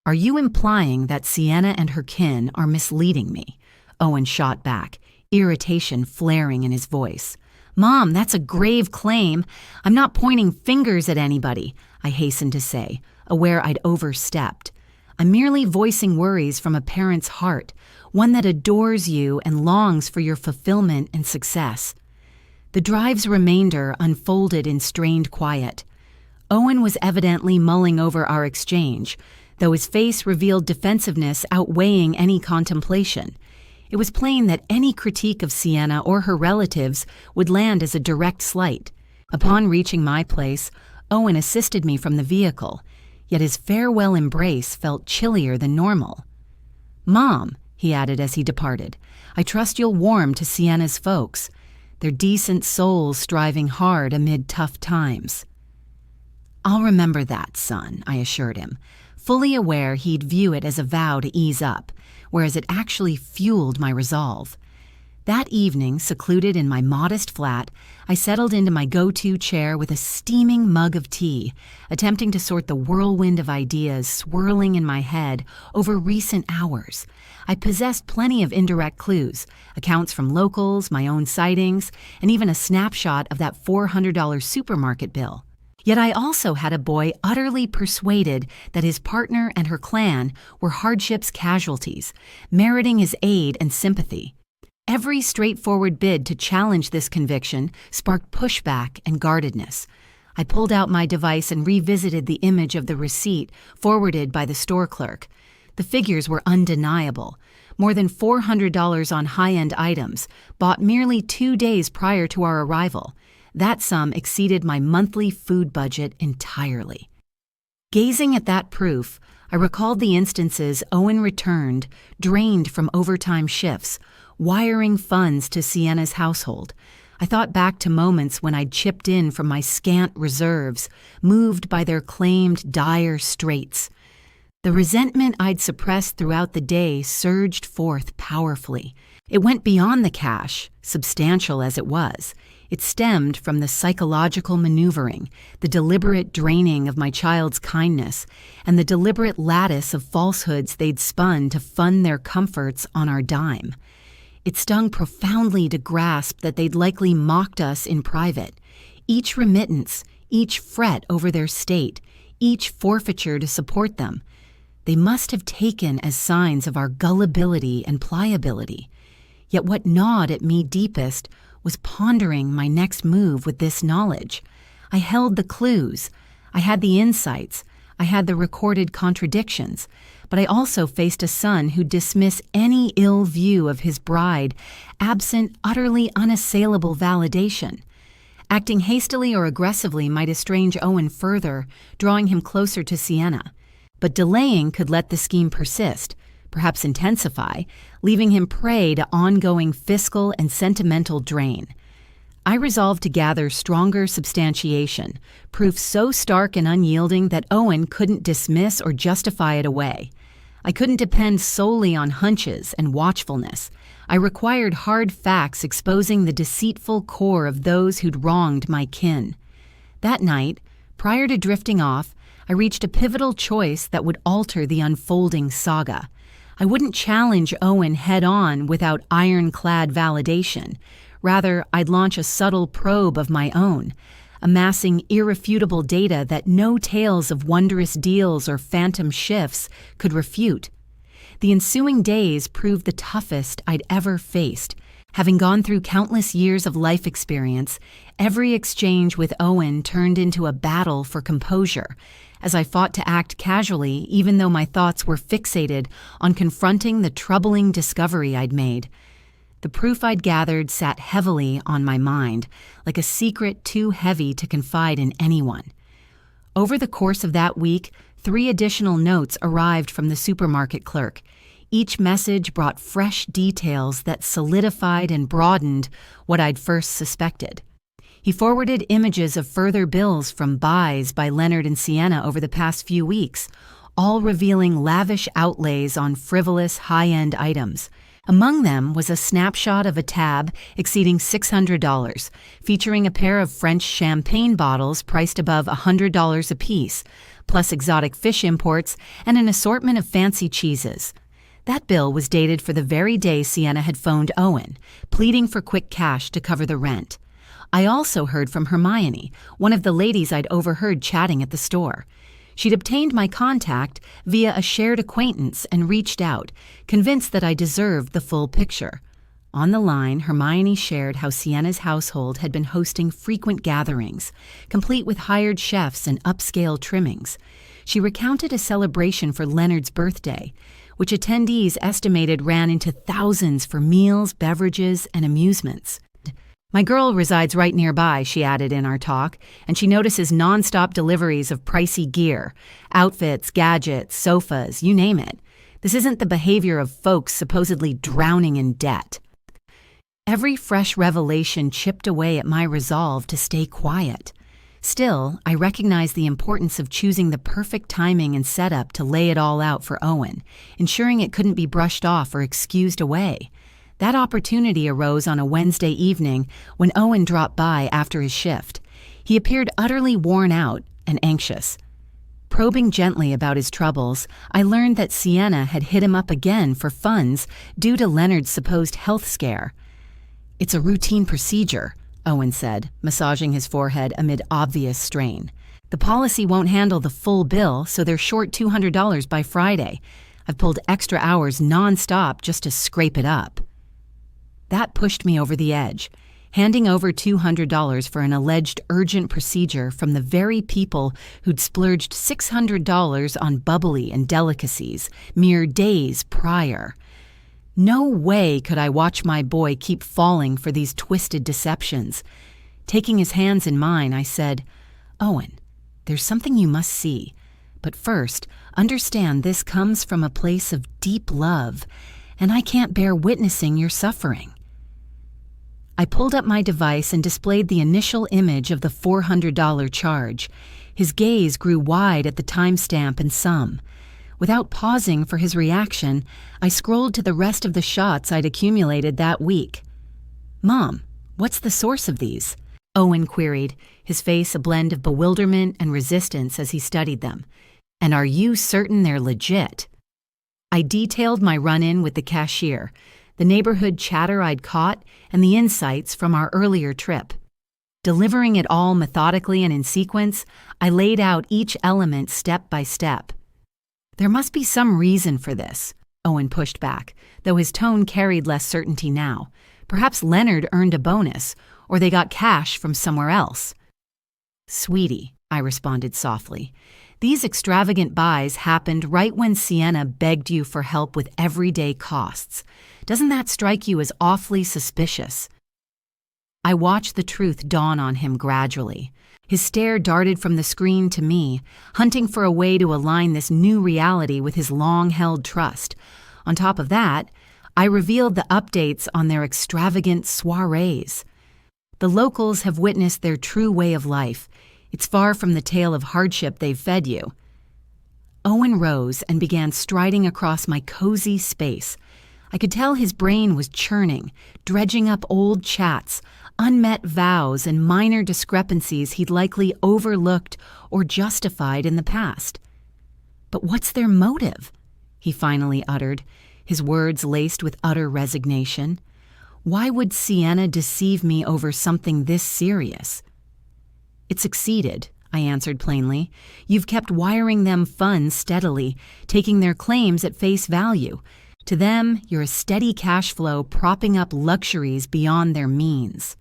Are you implying that Sienna and her kin are misleading me? Owen shot back, irritation flaring in his voice. Mom, that's a grave claim. I'm not pointing fingers at anybody, I hastened to say, aware I'd overstepped. I'm merely voicing worries from a parent's heart, one that adores you and longs for your fulfillment and success. The drive's remainder unfolded in strained quiet. Owen was evidently mulling over our exchange, though his face revealed defensiveness outweighing any contemplation. It was plain that any critique of Sienna or her relatives would land as a direct slight. Upon reaching my place, Owen assisted me from the vehicle, yet his farewell embrace felt chillier than normal. Mom, he added as he departed, I trust you'll warm to Sienna's folks. They're decent souls striving hard amid tough times. I'll remember that, son, I assured him, fully aware he'd view it as a vow to ease up, whereas it actually fueled my resolve. That evening, secluded in my modest flat, I settled into my go-to chair with a steaming mug of tea, attempting to sort the whirlwind of ideas swirling in my head over recent hours. I possessed plenty of indirect clues, accounts from locals, my own sightings, and even a snapshot of that $400 supermarket bill. Yet I also had a boy utterly persuaded that his partner and her clan were hardship's casualties, meriting his aid and sympathy. Every straightforward bid to challenge this conviction sparked pushback and guardedness. I pulled out my device and revisited the image of the receipt forwarded by the store clerk. The figures were undeniable. More than $400 on high-end items, bought merely 2 days prior to our arrival. That sum exceeded my monthly food budget entirely. Gazing at that proof, I recalled the instances Owen returned, drained from overtime shifts, wiring funds to Sienna's household. I thought back to moments when I'd chipped in from my scant reserves, moved by their claimed dire straits. The resentment I'd suppressed throughout the day surged forth powerfully. It went beyond the cash, substantial as it was. It stemmed from the psychological maneuvering, the deliberate draining of my child's kindness, and the deliberate lattice of falsehoods they'd spun to fund their comforts on our dime. It stung profoundly to grasp that they'd likely mocked us in private. Each remittance, each fret over their state, each forfeiture to support them, they must have taken as signs of our gullibility and pliability. Yet what gnawed at me deepest was pondering my next move with this knowledge. I held the clues, I had the insights, I had the recorded contradictions, but I also faced a son who'd dismiss any ill view of his bride, absent utterly unassailable validation. Acting hastily or aggressively might estrange Owen further, drawing him closer to Sienna. But delaying could let the scheme persist, perhaps intensify, leaving him prey to ongoing fiscal and sentimental drain. I resolved to gather stronger substantiation, proof so stark and unyielding that Owen couldn't dismiss or justify it away. I couldn't depend solely on hunches and watchfulness. I required hard facts exposing the deceitful core of those who'd wronged my kin. That night, prior to drifting off, I reached a pivotal choice that would alter the unfolding saga. I wouldn't challenge Owen head-on without ironclad validation. Rather, I'd launch a subtle probe of my own, amassing irrefutable data that no tales of wondrous deals or phantom shifts could refute. The ensuing days proved the toughest I'd ever faced. Having gone through countless years of life experience, every exchange with Owen turned into a battle for composure, as I fought to act casually even though my thoughts were fixated on confronting the troubling discovery I'd made. The proof I'd gathered sat heavily on my mind, like a secret too heavy to confide in anyone. Over the course of that week, 3 additional notes arrived from the supermarket clerk. Each message brought fresh details that solidified and broadened what I'd first suspected. He forwarded images of further bills from buys by Leonard and Sienna over the past few weeks, all revealing lavish outlays on frivolous, high-end items. Among them was a snapshot of a tab exceeding $600, featuring a pair of French champagne bottles priced above $100 apiece, plus exotic fish imports and an assortment of fancy cheeses. That bill was dated for the very day Sienna had phoned Owen, pleading for quick cash to cover the rent. I also heard from Hermione, one of the ladies I'd overheard chatting at the store. She'd obtained my contact via a shared acquaintance and reached out, convinced that I deserved the full picture. On the line, Hermione shared how Sienna's household had been hosting frequent gatherings, complete with hired chefs and upscale trimmings. She recounted a celebration for Leonard's birthday, which attendees estimated ran into thousands for meals, beverages, and amusements. My girl resides right nearby, she added in our talk, and she notices nonstop deliveries of pricey gear, outfits, gadgets, sofas, you name it. This isn't the behavior of folks supposedly drowning in debt. Every fresh revelation chipped away at my resolve to stay quiet. Still, I recognized the importance of choosing the perfect timing and setup to lay it all out for Owen, ensuring it couldn't be brushed off or excused away. That opportunity arose on a Wednesday evening when Owen dropped by after his shift. He appeared utterly worn out and anxious. Probing gently about his troubles, I learned that Sienna had hit him up again for funds due to Leonard's supposed health scare. "It's a routine procedure," Owen said, massaging his forehead amid obvious strain. "The policy won't handle the full bill, so they're short $200 by Friday. I've pulled extra hours non-stop just to scrape it up." That pushed me over the edge. Handing over $200 for an alleged urgent procedure from the very people who'd splurged $600 on bubbly and delicacies mere days prior. No way could I watch my boy keep falling for these twisted deceptions. Taking his hands in mine, I said, "Owen, there's something you must see. But first, understand this comes from a place of deep love, and I can't bear witnessing your suffering." I pulled up my device and displayed the initial image of the $400 charge. His gaze grew wide at the timestamp and sum. Without pausing for his reaction, I scrolled to the rest of the shots I'd accumulated that week. "Mom, what's the source of these?" Owen queried, his face a blend of bewilderment and resistance as he studied them. "And are you certain they're legit?" I detailed my run-in with the cashier, the neighborhood chatter I'd caught, and the insights from our earlier trip. Delivering it all methodically and in sequence, I laid out each element step by step. "There must be some reason for this," Owen pushed back, though his tone carried less certainty now. "Perhaps Leonard earned a bonus, or they got cash from somewhere else." "Sweetie," I responded softly, "these extravagant buys happened right when Sienna begged you for help with everyday costs. Doesn't that strike you as awfully suspicious?" I watched the truth dawn on him gradually. His stare darted from the screen to me, hunting for a way to align this new reality with his long-held trust. On top of that, I revealed the updates on their extravagant soirees. The locals have witnessed their true way of life. It's far from the tale of hardship they've fed you. Owen rose and began striding across my cozy space. I could tell his brain was churning, dredging up old chats, unmet vows, and minor discrepancies he'd likely overlooked or justified in the past. "But what's their motive?" he finally uttered, his words laced with utter resignation. "Why would Sienna deceive me over something this serious?" "It succeeded," I answered plainly. "You've kept wiring them funds steadily, taking their claims at face value. To them, you're a steady cash flow propping up luxuries beyond their means."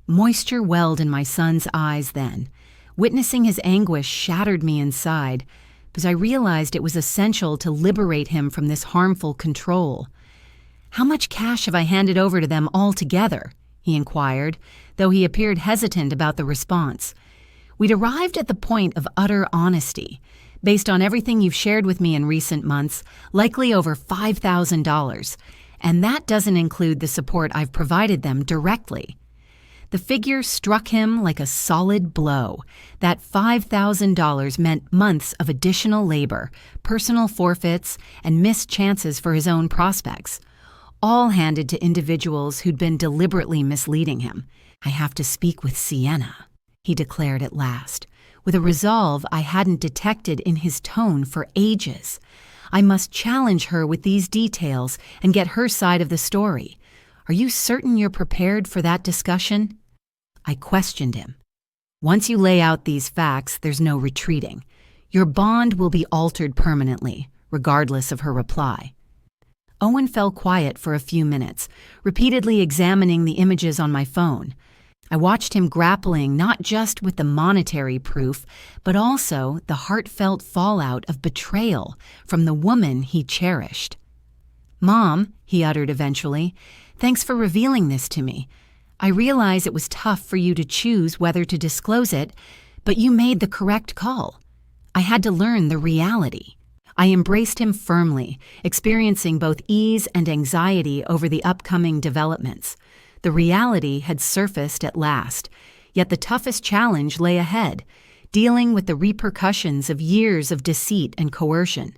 Moisture welled in my son's eyes then. Witnessing his anguish shattered me inside, because I realized it was essential to liberate him from this harmful control. "How much cash have I handed over to them altogether?" he inquired, though he appeared hesitant about the response. We'd arrived at the point of utter honesty. Based on everything you've shared with me in recent months, likely over $5,000, and that doesn't include the support I've provided them directly. The figure struck him like a solid blow. That $5,000 meant months of additional labor, personal forfeits, and missed chances for his own prospects, all handed to individuals who'd been deliberately misleading him. "I have to speak with Sienna," he declared at last, with a resolve I hadn't detected in his tone for ages. "I must challenge her with these details and get her side of the story. Are you certain you're prepared for that discussion?" I questioned him. "Once you lay out these facts, there's no retreating. Your bond will be altered permanently, regardless of her reply." Owen fell quiet for a few minutes, repeatedly examining the images on my phone. I watched him grappling not just with the monetary proof, but also the heartfelt fallout of betrayal from the woman he cherished. "Mom," he uttered eventually, "thanks for revealing this to me. I realize it was tough for you to choose whether to disclose it, but you made the correct call. I had to learn the reality." I embraced him firmly, experiencing both ease and anxiety over the upcoming developments. The reality had surfaced at last, yet the toughest challenge lay ahead, dealing with the repercussions of years of deceit and coercion.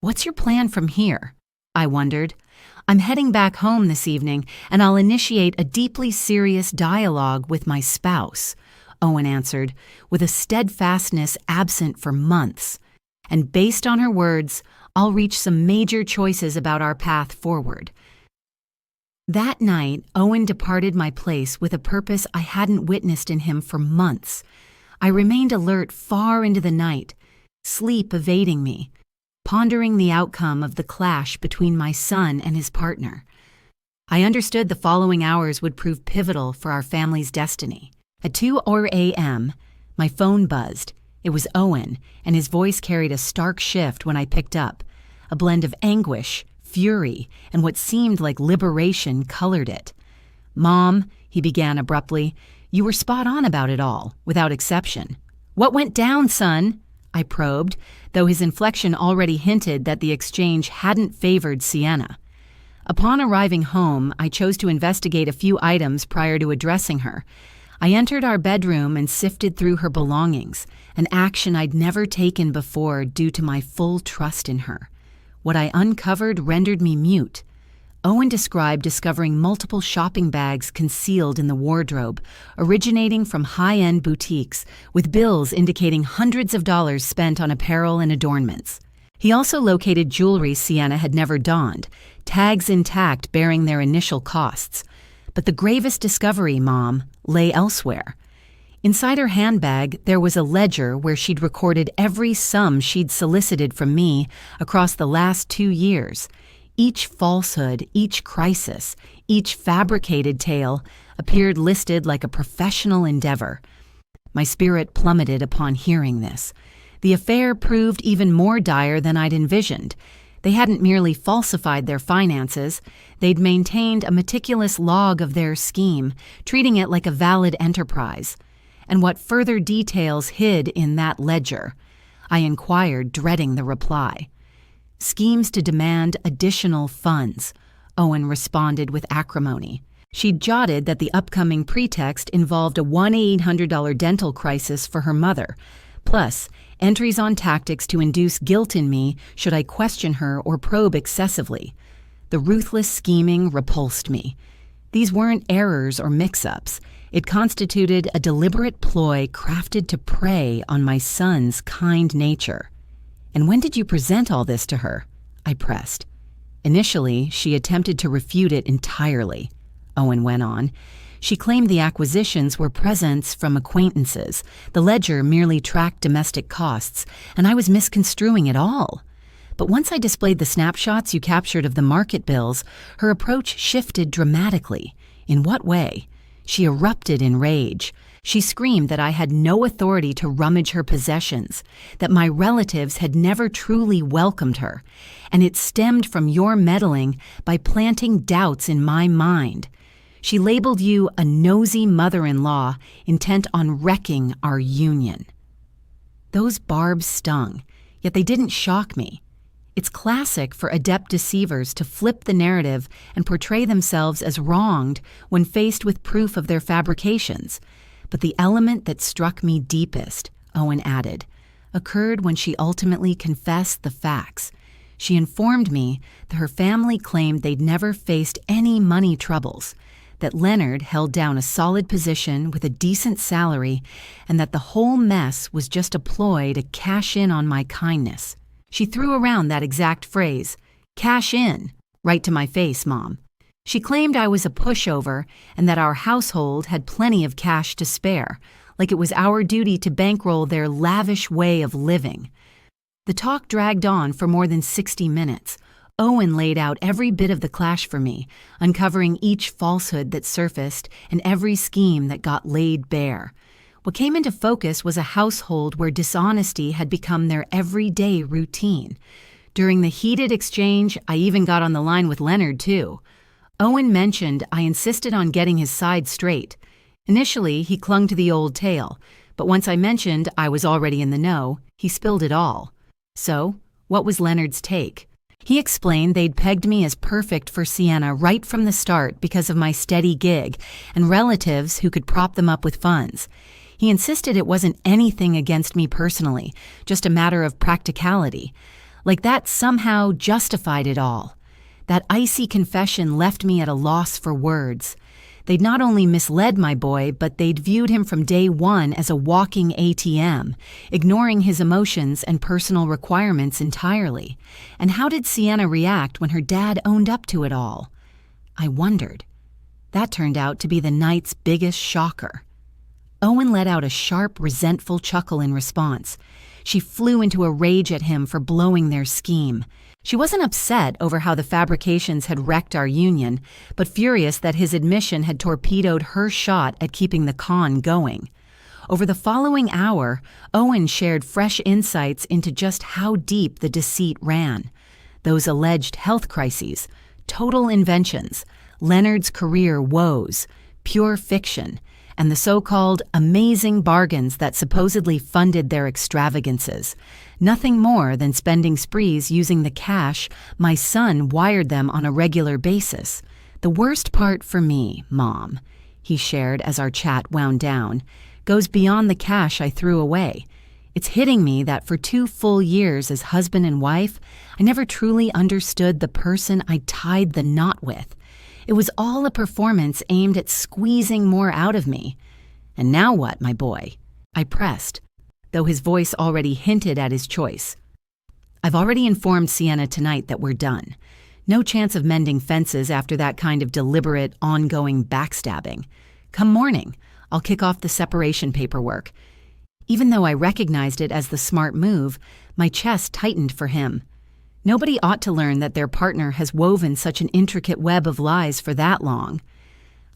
"What's your plan from here?" I wondered. "I'm heading back home this evening, and I'll initiate a deeply serious dialogue with my spouse," Owen answered, with a steadfastness absent for months. "And based on her words, I'll reach some major choices about our path forward." That night, Owen departed my place with a purpose I hadn't witnessed in him for months. I remained alert far into the night, sleep evading me, pondering the outcome of the clash between my son and his partner. I understood the following hours would prove pivotal for our family's destiny. At 2 a.m., my phone buzzed. It was Owen, and his voice carried a stark shift when I picked up. A blend of anguish, fury, and what seemed like liberation colored it. "Mom," he began abruptly, "you were spot on about it all, without exception." "What went down, son?" I probed, though his inflection already hinted that the exchange hadn't favored Sienna. Upon arriving home, I chose to investigate a few items prior to addressing her. I entered our bedroom and sifted through her belongings, an action I'd never taken before due to my full trust in her. What I uncovered rendered me mute. Owen described discovering multiple shopping bags concealed in the wardrobe, originating from high-end boutiques, with bills indicating hundreds of dollars spent on apparel and adornments. He also located jewelry Sienna had never donned, tags intact bearing their initial costs. But the gravest discovery, Mom, lay elsewhere. Inside her handbag, there was a ledger where she'd recorded every sum she'd solicited from me across the last 2 years. Each falsehood, each crisis, each fabricated tale appeared listed like a professional endeavor. My spirit plummeted upon hearing this. The affair proved even more dire than I'd envisioned. They hadn't merely falsified their finances, they'd maintained a meticulous log of their scheme, treating it like a valid enterprise. And what further details hid in that ledger? I inquired, dreading the reply. "Schemes to demand additional funds," Owen responded with acrimony. She'd jotted that the upcoming pretext involved a $1,800 dental crisis for her mother, plus entries on tactics to induce guilt in me should I question her or probe excessively. The ruthless scheming repulsed me. These weren't errors or mix-ups. It constituted a deliberate ploy crafted to prey on my son's kind nature. "And when did you present all this to her?" I pressed. "Initially, she attempted to refute it entirely," Owen went on. "She claimed the acquisitions were presents from acquaintances. The ledger merely tracked domestic costs, and I was misconstruing it all. But once I displayed the snapshots you captured of the market bills, her approach shifted dramatically. In what way? She erupted in rage. She screamed that I had no authority to rummage her possessions, that my relatives had never truly welcomed her, and it stemmed from your meddling by planting doubts in my mind. She labeled you a nosy mother-in-law intent on wrecking our union." Those barbs stung, yet they didn't shock me. It's classic for adept deceivers to flip the narrative and portray themselves as wronged when faced with proof of their fabrications. But the element that struck me deepest, Owen added, occurred when she ultimately confessed the facts. She informed me that her family claimed they'd never faced any money troubles, that Leonard held down a solid position with a decent salary, and that the whole mess was just a ploy to cash in on my kindness. She threw around that exact phrase, "cash in," right to my face, Mom. She claimed I was a pushover and that our household had plenty of cash to spare, like it was our duty to bankroll their lavish way of living. The talk dragged on for more than 60 minutes. Owen laid out every bit of the clash for me, uncovering each falsehood that surfaced and every scheme that got laid bare. What came into focus was a household where dishonesty had become their everyday routine. During the heated exchange, I even got on the line with Leonard, too. Owen mentioned I insisted on getting his side straight. Initially, he clung to the old tale, but once I mentioned I was already in the know, he spilled it all. So, what was Leonard's take? He explained they'd pegged me as perfect for Sienna right from the start because of my steady gig and relatives who could prop them up with funds. He insisted it wasn't anything against me personally, just a matter of practicality. Like that somehow justified it all. That icy confession left me at a loss for words. They'd not only misled my boy, but they'd viewed him from day one as a walking ATM, ignoring his emotions and personal requirements entirely. And how did Sienna react when her dad owned up to it all? I wondered. That turned out to be the night's biggest shocker. Owen let out a sharp, resentful chuckle in response. She flew into a rage at him for blowing their scheme. She wasn't upset over how the fabrications had wrecked our union, but furious that his admission had torpedoed her shot at keeping the con going. Over the following hour, Owen shared fresh insights into just how deep the deceit ran. Those alleged health crises, total inventions, Leonard's career woes, pure fiction, and the so-called amazing bargains that supposedly funded their extravagances. Nothing more than spending sprees using the cash my son wired them on a regular basis. "The worst part for me, Mom," he shared as our chat wound down, "goes beyond the cash I threw away. It's hitting me that for 2 full years as husband and wife, I never truly understood the person I tied the knot with. It was all a performance aimed at squeezing more out of me. And now what, my boy?" I pressed, though his voice already hinted at his choice. "I've already informed Sienna tonight that we're done. No chance of mending fences after that kind of deliberate, ongoing backstabbing. Come morning, I'll kick off the separation paperwork." Even though I recognized it as the smart move, my chest tightened for him. Nobody ought to learn that their partner has woven such an intricate web of lies for that long.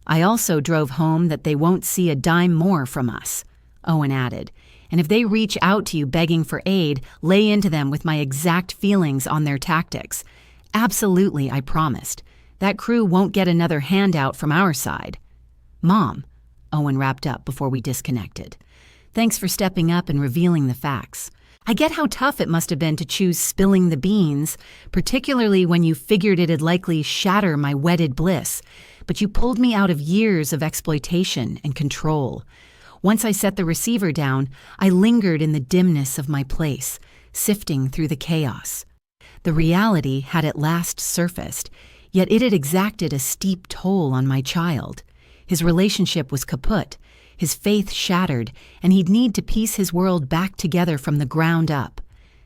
"I also drove home that they won't see a dime more from us," Owen added. "And if they reach out to you begging for aid, lay into them with my exact feelings on their tactics. Absolutely, I promised. That crew won't get another handout from our side." "Mom," Owen wrapped up before we disconnected, "thanks for stepping up and revealing the facts. I get how tough it must have been to choose spilling the beans, particularly when you figured it'd likely shatter my wedded bliss, but you pulled me out of years of exploitation and control. Once I set the receiver down, I lingered in the dimness of my place, sifting through the chaos. The reality had at last surfaced, Yet it had exacted a steep toll on my child. His relationship was kaput, his faith shattered, and he'd need to piece his world back together from the ground up.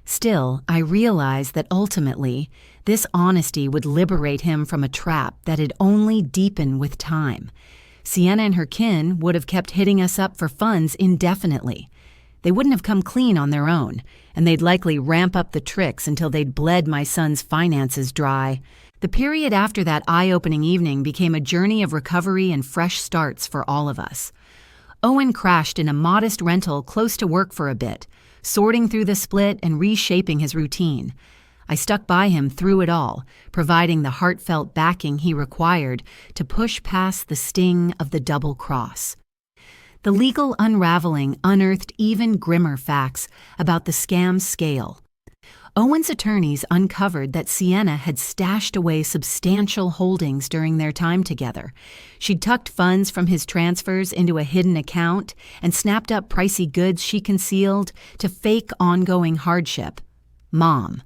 Still, I realized that ultimately, this honesty would liberate him from a trap that'd only deepen with time. Sienna and her kin would have kept hitting us up for funds indefinitely. They wouldn't have come clean on their own, and they'd likely ramp up the tricks until they'd bled my son's finances dry. The period after that eye-opening evening became a journey of recovery and fresh starts for all of us. Owen crashed in a modest rental close to work for a bit, sorting through the split and reshaping his routine. I stuck by him through it all, providing the heartfelt backing he required to push past the sting of the double cross. The legal unraveling unearthed even grimmer facts about the scam's scale. Owen's attorneys uncovered that Sienna had stashed away substantial holdings during their time together. She'd tucked funds from his transfers into a hidden account and snapped up pricey goods she concealed to fake ongoing hardship. "Mom,"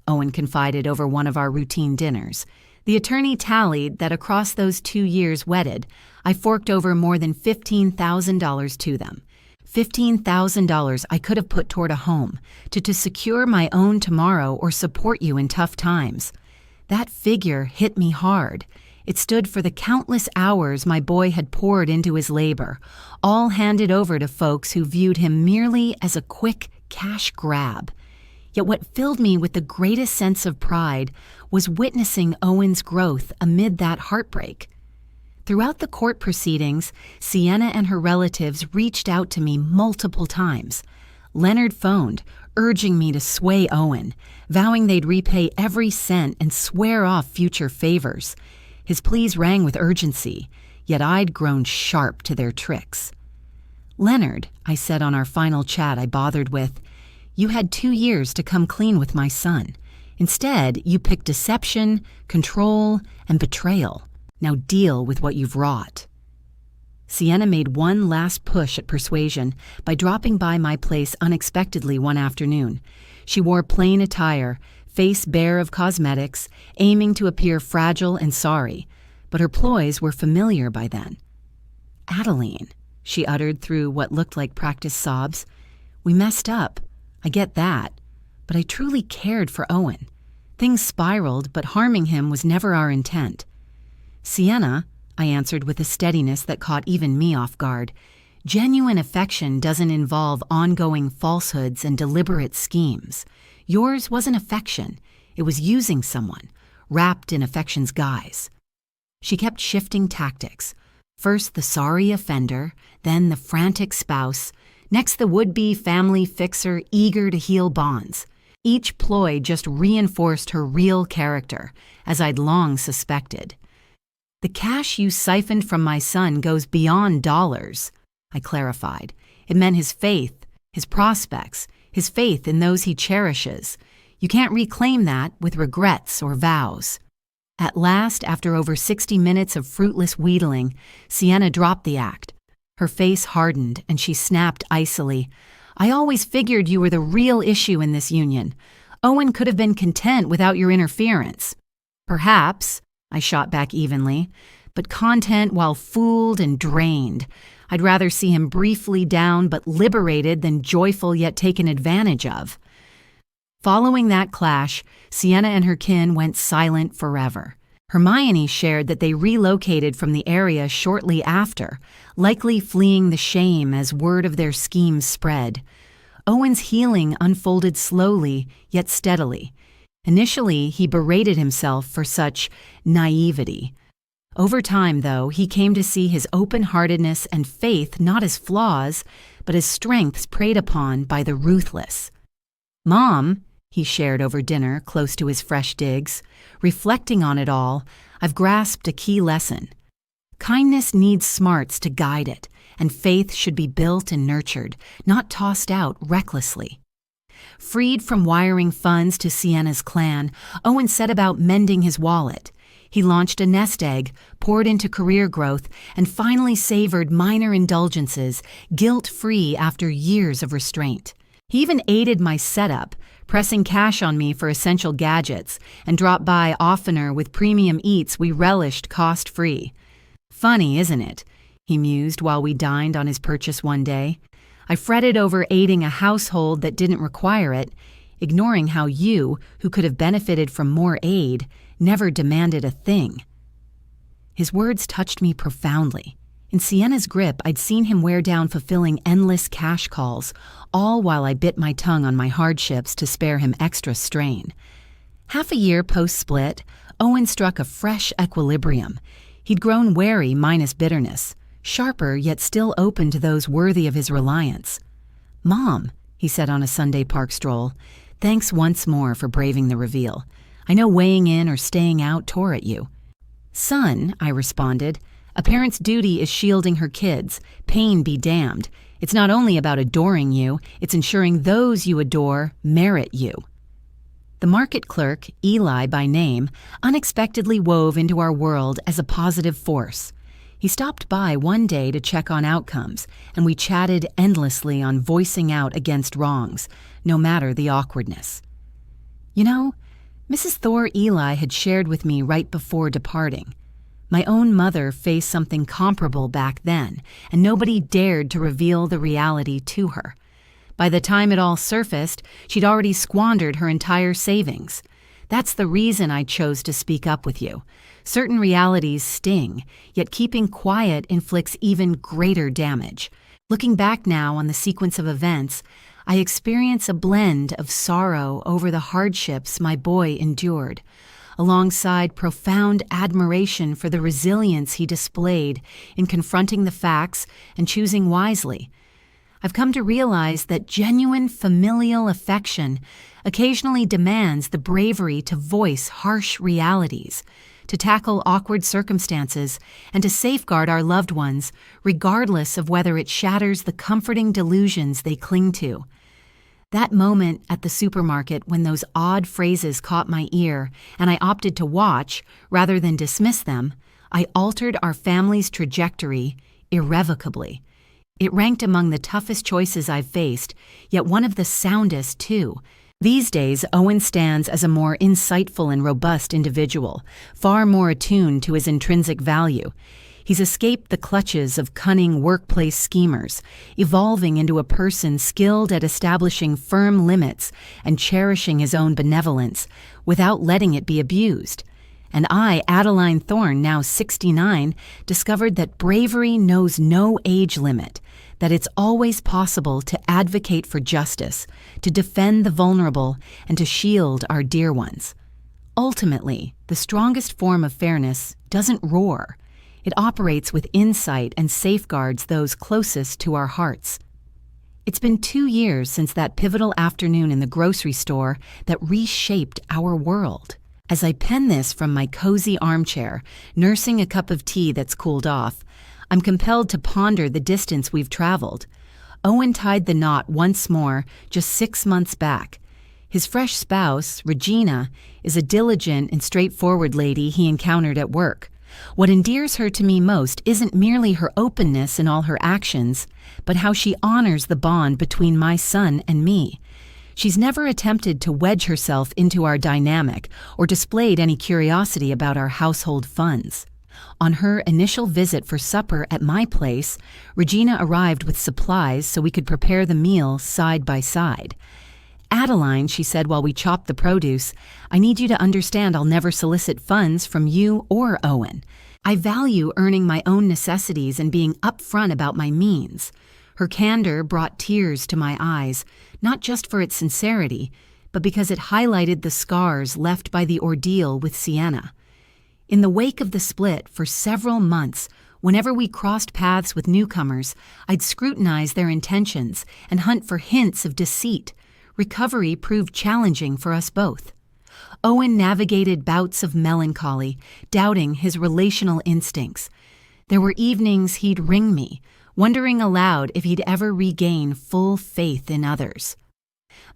Owen confided over one of our routine dinners. The attorney tallied that across those 2 years wedded, I forked over more than $15,000 to them. $15,000 I could have put toward a home, to secure my own tomorrow or support you in tough times. That figure hit me hard. It stood for the countless hours my boy had poured into his labor, all handed over to folks who viewed him merely as a quick cash grab. Yet what filled me with the greatest sense of pride was witnessing Owen's growth amid that heartbreak. Throughout the court proceedings, Sienna and her relatives reached out to me multiple times. Leonard phoned, urging me to sway Owen, vowing they'd repay every cent and swear off future favors. His pleas rang with urgency, yet I'd grown sharp to their tricks. "Leonard," I said on our final chat I bothered with, "you had 2 years to come clean with my son. Instead, you picked deception, control, and betrayal. Now deal with what you've wrought." Sienna made one last push at persuasion by dropping by my place unexpectedly one afternoon. She wore plain attire, face bare of cosmetics, aiming to appear fragile and sorry, but her ploys were familiar by then. "Adeline," she uttered through what looked like practiced sobs, "we messed up. I get that, but I truly cared for Owen. Things spiraled, but harming him was never our intent." "Sienna," I answered with a steadiness that caught even me off guard, "genuine affection doesn't involve ongoing falsehoods and deliberate schemes. Yours wasn't affection. It was using someone, wrapped in affection's guise." She kept shifting tactics. First the sorry offender, then the frantic spouse, next the would-be family fixer eager to heal bonds. Each ploy just reinforced her real character, as I'd long suspected. "The cash you siphoned from my son goes beyond dollars," I clarified. "It meant his faith, his prospects, his faith in those he cherishes. You can't reclaim that with regrets or vows." At last, after over 60 minutes of fruitless wheedling, Sienna dropped the act. Her face hardened, and she snapped icily, "I always figured you were the real issue in this union. Owen could have been content without your interference." "Perhaps," I shot back evenly, "but content while fooled and drained. I'd rather see him briefly down but liberated than joyful yet taken advantage of." Following that clash, Sienna and her kin went silent forever. Hermione shared that they relocated from the area shortly after, likely fleeing the shame as word of their schemes spread. Owen's healing unfolded slowly yet steadily. Initially, he berated himself for such naivety. Over time, though, he came to see his open-heartedness and faith not as flaws, but as strengths preyed upon by the ruthless. "Mom," he shared over dinner close to his fresh digs, "reflecting on it all, I've grasped a key lesson. Kindness needs smarts to guide it, and faith should be built and nurtured, not tossed out recklessly." Freed from wiring funds to Sienna's clan, Owen set about mending his wallet. He launched a nest egg, poured into career growth, and finally savored minor indulgences, guilt-free after years of restraint. He even aided my setup, pressing cash on me for essential gadgets, and dropped by oftener with premium eats we relished cost-free. Funny, isn't it? He mused while we dined on his purchase one day. I fretted over aiding a household that didn't require it, ignoring how you, who could have benefited from more aid, never demanded a thing. His words touched me profoundly. In Sienna's grip, I'd seen him wear down fulfilling endless cash calls, all while I bit my tongue on my hardships to spare him extra strain. Half a year post-split, Owen struck a fresh equilibrium. He'd grown wary minus bitterness, sharper yet still open to those worthy of his reliance. "Mom," he said on a Sunday park stroll, "thanks once more for braving the reveal. I know weighing in or staying out tore at you." "Son," I responded, "a parent's duty is shielding her kids. Pain be damned. It's not only about adoring you, it's ensuring those you adore merit you." The market clerk, Eli by name, unexpectedly wove into our world as a positive force. He stopped by one day to check on outcomes, and we chatted endlessly on voicing out against wrongs, no matter the awkwardness. You know, Mrs. Thor Eli had shared with me right before departing. My own mother faced something comparable back then, and nobody dared to reveal the reality to her. By the time it all surfaced, she'd already squandered her entire savings. That's the reason I chose to speak up with you. Certain realities sting, yet keeping quiet inflicts even greater damage. Looking back now on the sequence of events, I experience a blend of sorrow over the hardships my boy endured, alongside profound admiration for the resilience he displayed in confronting the facts and choosing wisely. I've come to realize that genuine familial affection occasionally demands the bravery to voice harsh realities, to tackle awkward circumstances, and to safeguard our loved ones, regardless of whether it shatters the comforting delusions they cling to. That moment at the supermarket when those odd phrases caught my ear and I opted to watch rather than dismiss them, I altered our family's trajectory irrevocably. It ranked among the toughest choices I've faced, yet one of the soundest, too. These days, Owen stands as a more insightful and robust individual, far more attuned to his intrinsic value. He's escaped the clutches of cunning workplace schemers, evolving into a person skilled at establishing firm limits and cherishing his own benevolence without letting it be abused. And I, Adeline Thorne, now 69, discovered that bravery knows no age limit, that it's always possible to advocate for justice, to defend the vulnerable, and to shield our dear ones. Ultimately, the strongest form of fairness doesn't roar. It operates with insight and safeguards those closest to our hearts. It's been 2 years since that pivotal afternoon in the grocery store that reshaped our world. As I pen this from my cozy armchair, nursing a cup of tea that's cooled off, I'm compelled to ponder the distance we've traveled. Owen tied the knot once more just 6 months back. His fresh spouse, Regina, is a diligent and straightforward lady he encountered at work. What endears her to me most isn't merely her openness in all her actions, but how she honors the bond between my son and me. She's never attempted to wedge herself into our dynamic or displayed any curiosity about our household funds. On her initial visit for supper at my place, Regina arrived with supplies so we could prepare the meal side by side. "Adeline," she said while we chopped the produce, "I need you to understand I'll never solicit funds from you or Owen. I value earning my own necessities and being upfront about my means." Her candor brought tears to my eyes, not just for its sincerity, but because it highlighted the scars left by the ordeal with Sienna. In the wake of the split, for several months, whenever we crossed paths with newcomers, I'd scrutinize their intentions and hunt for hints of deceit. Recovery proved challenging for us both. Owen navigated bouts of melancholy, doubting his relational instincts. There were evenings he'd ring me, wondering aloud if he'd ever regain full faith in others.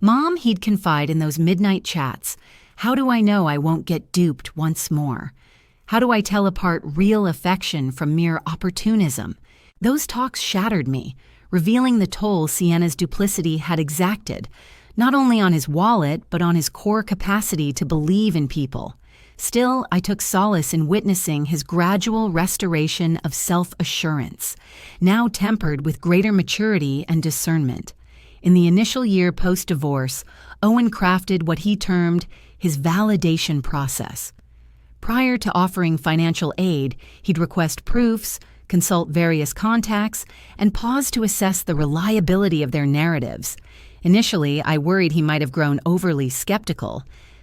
"Mom," he'd confide in those midnight chats, "how do I know I won't get duped once more? How do I tell apart real affection from mere opportunism?" Those talks shattered me, revealing the toll Sienna's duplicity had exacted, not only on his wallet, but on his core capacity to believe in people. Still, I took solace in witnessing his gradual restoration of self-assurance, now tempered with greater maturity and discernment. In the initial year post-divorce, Owen crafted what he termed his validation process. Prior to offering financial aid, he'd request proofs, consult various contacts, and pause to assess the reliability of their narratives. Initially, I worried he might have grown overly skeptical,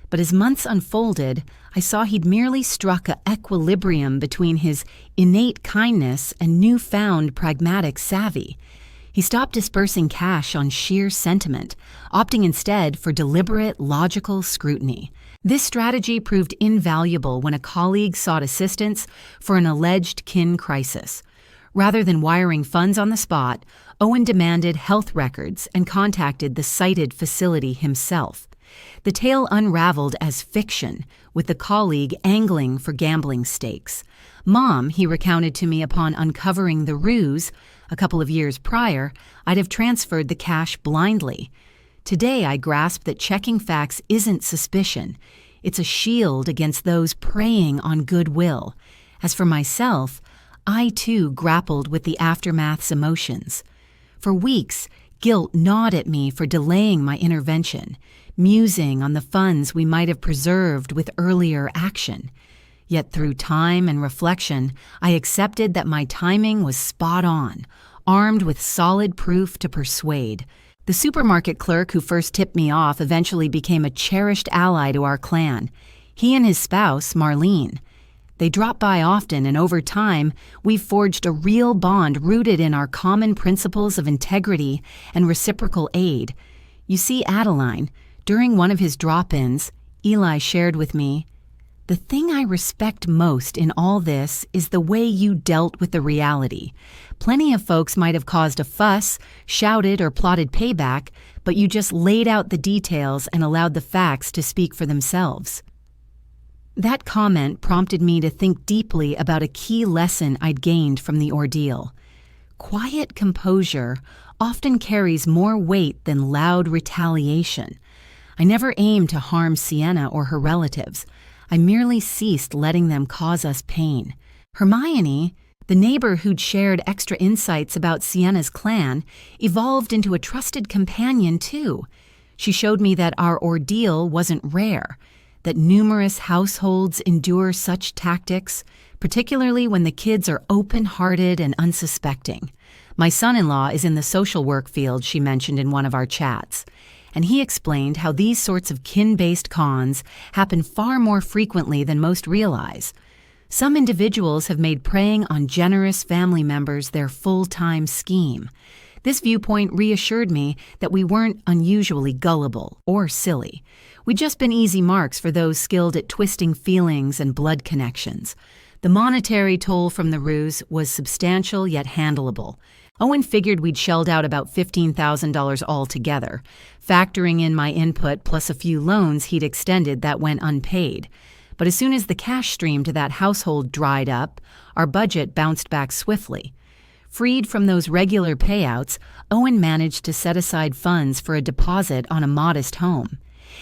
but as months unfolded, I saw he'd merely struck an equilibrium between his innate kindness and newfound pragmatic savvy. He stopped dispersing cash on sheer sentiment, opting instead for deliberate, logical scrutiny. This strategy proved invaluable when a colleague sought assistance for an alleged kin crisis. Rather than wiring funds on the spot, Owen demanded health records and contacted the cited facility himself. The tale unraveled as fiction, with the colleague angling for gambling stakes. Mom, he recounted to me upon uncovering the ruse, a couple of years prior, I'd have transferred the cash blindly. Today I grasp that checking facts isn't suspicion. It's a shield against those preying on goodwill. As for myself, I too grappled with the aftermath's emotions. For weeks, guilt gnawed at me for delaying my intervention, musing on the funds we might have preserved with earlier action. Yet through time and reflection, I accepted that my timing was spot on, armed with solid proof to persuade. The supermarket clerk who first tipped me off eventually became a cherished ally to our clan. He and his spouse, Marlene. They drop by often, and over time, we've forged a real bond rooted in our common principles of integrity and reciprocal aid. You see, Adeline, during one of his drop-ins, Eli shared with me, "The thing I respect most in all this is the way you dealt with the reality. Plenty of folks might have caused a fuss, shouted, or plotted payback, but you just laid out the details and allowed the facts to speak for themselves." That comment prompted me to think deeply about a key lesson I'd gained from the ordeal. Quiet composure often carries more weight than loud retaliation. I never aimed to harm Sienna or her relatives. I merely ceased letting them cause us pain. Hermione, the neighbor who'd shared extra insights about Sienna's clan, evolved into a trusted companion too. She showed me that our ordeal wasn't rare, that numerous households endure such tactics, particularly when the kids are open-hearted and unsuspecting. My son-in-law is in the social work field, she mentioned in one of our chats, and he explained how these sorts of kin-based cons happen far more frequently than most realize. Some individuals have made preying on generous family members their full-time scheme. This viewpoint reassured me that we weren't unusually gullible or silly. We'd just been easy marks for those skilled at twisting feelings and blood connections. The monetary toll from the ruse was substantial yet handleable. Owen figured we'd shelled out about $15,000 altogether, factoring in my input plus a few loans he'd extended that went unpaid. But as soon as the cash stream to that household dried up, our budget bounced back swiftly. Freed from those regular payouts, Owen managed to set aside funds for a deposit on a modest home.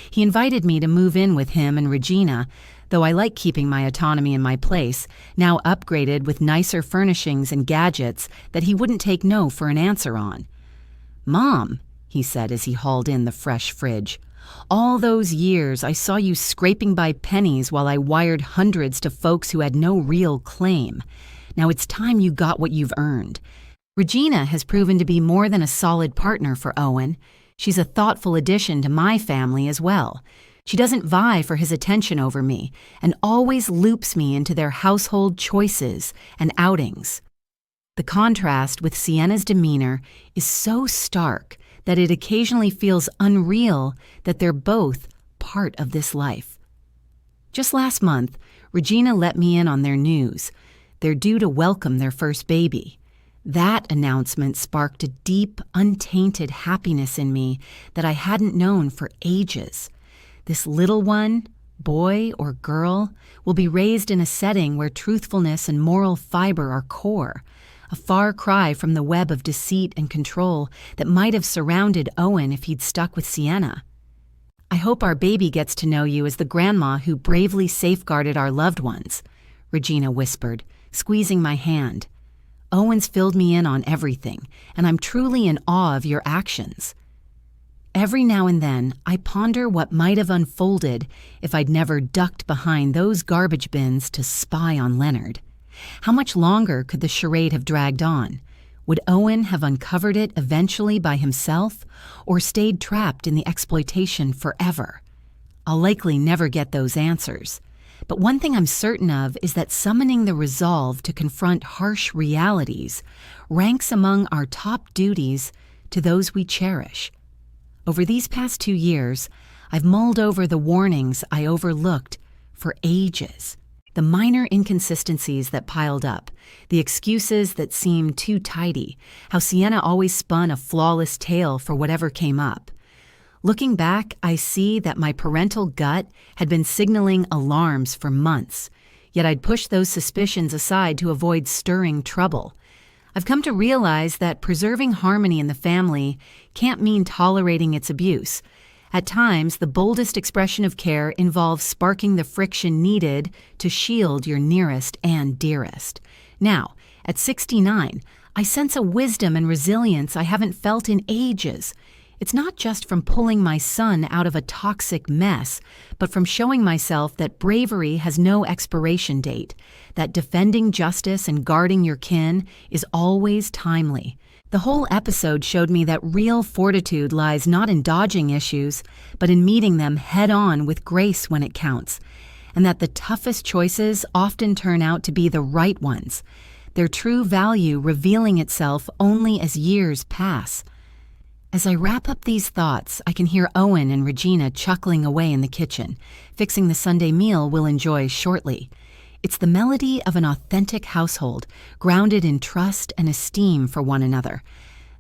He invited me to move in with him and Regina, though I like keeping my autonomy in my place, now upgraded with nicer furnishings and gadgets that he wouldn't take no for an answer on. "Mom," he said as he hauled in the fresh fridge, "all those years I saw you scraping by pennies while I wired hundreds to folks who had no real claim. Now it's time you got what you've earned." Regina has proven to be more than a solid partner for Owen. She's a thoughtful addition to my family as well. She doesn't vie for his attention over me and always loops me into their household choices and outings. The contrast with Sienna's demeanor is so stark that it occasionally feels unreal that they're both part of this life. Just last month, Regina let me in on their news. They're due to welcome their first baby. That announcement sparked a deep, untainted happiness in me that I hadn't known for ages. This little one, boy or girl, will be raised in a setting where truthfulness and moral fiber are core. a far cry from the web of deceit and control that might have surrounded Owen if he'd stuck with Sienna. I hope our baby gets to know you as the grandma who bravely safeguarded our loved ones, Regina whispered, squeezing my hand. Owen's filled me in on everything, and I'm truly in awe of your actions. Every now and then, I ponder what might have unfolded if I'd never ducked behind those garbage bins to spy on Leonard. How much longer could the charade have dragged on? Would Owen have uncovered it eventually by himself, or stayed trapped in the exploitation forever? I'll likely never get those answers. But one thing I'm certain of is that summoning the resolve to confront harsh realities ranks among our top duties to those we cherish. Over these past 2 years, I've mulled over the warnings I overlooked for ages. The minor inconsistencies that piled up, the excuses that seemed too tidy, how Sienna always spun a flawless tale for whatever came up. Looking back, I see that my parental gut had been signaling alarms for months, yet I'd pushed those suspicions aside to avoid stirring trouble. I've come to realize that preserving harmony in the family can't mean tolerating its abuse. At times, the boldest expression of care involves sparking the friction needed to shield your nearest and dearest. Now, at 69, I sense a wisdom and resilience I haven't felt in ages. It's not just from pulling my son out of a toxic mess, but from showing myself that bravery has no expiration date, that defending justice and guarding your kin is always timely. The whole episode showed me that real fortitude lies not in dodging issues, but in meeting them head-on with grace when it counts, and that the toughest choices often turn out to be the right ones, their true value revealing itself only as years pass. As I wrap up these thoughts, I can hear Owen and Regina chuckling away in the kitchen, fixing the Sunday meal we'll enjoy shortly. It's the melody of an authentic household, grounded in trust and esteem for one another.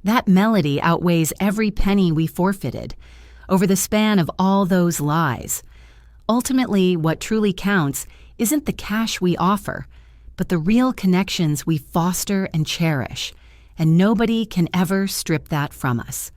That melody outweighs every penny we forfeited over the span of all those lies. Ultimately, what truly counts isn't the cash we offer, but the real connections we foster and cherish, and nobody can ever strip that from us.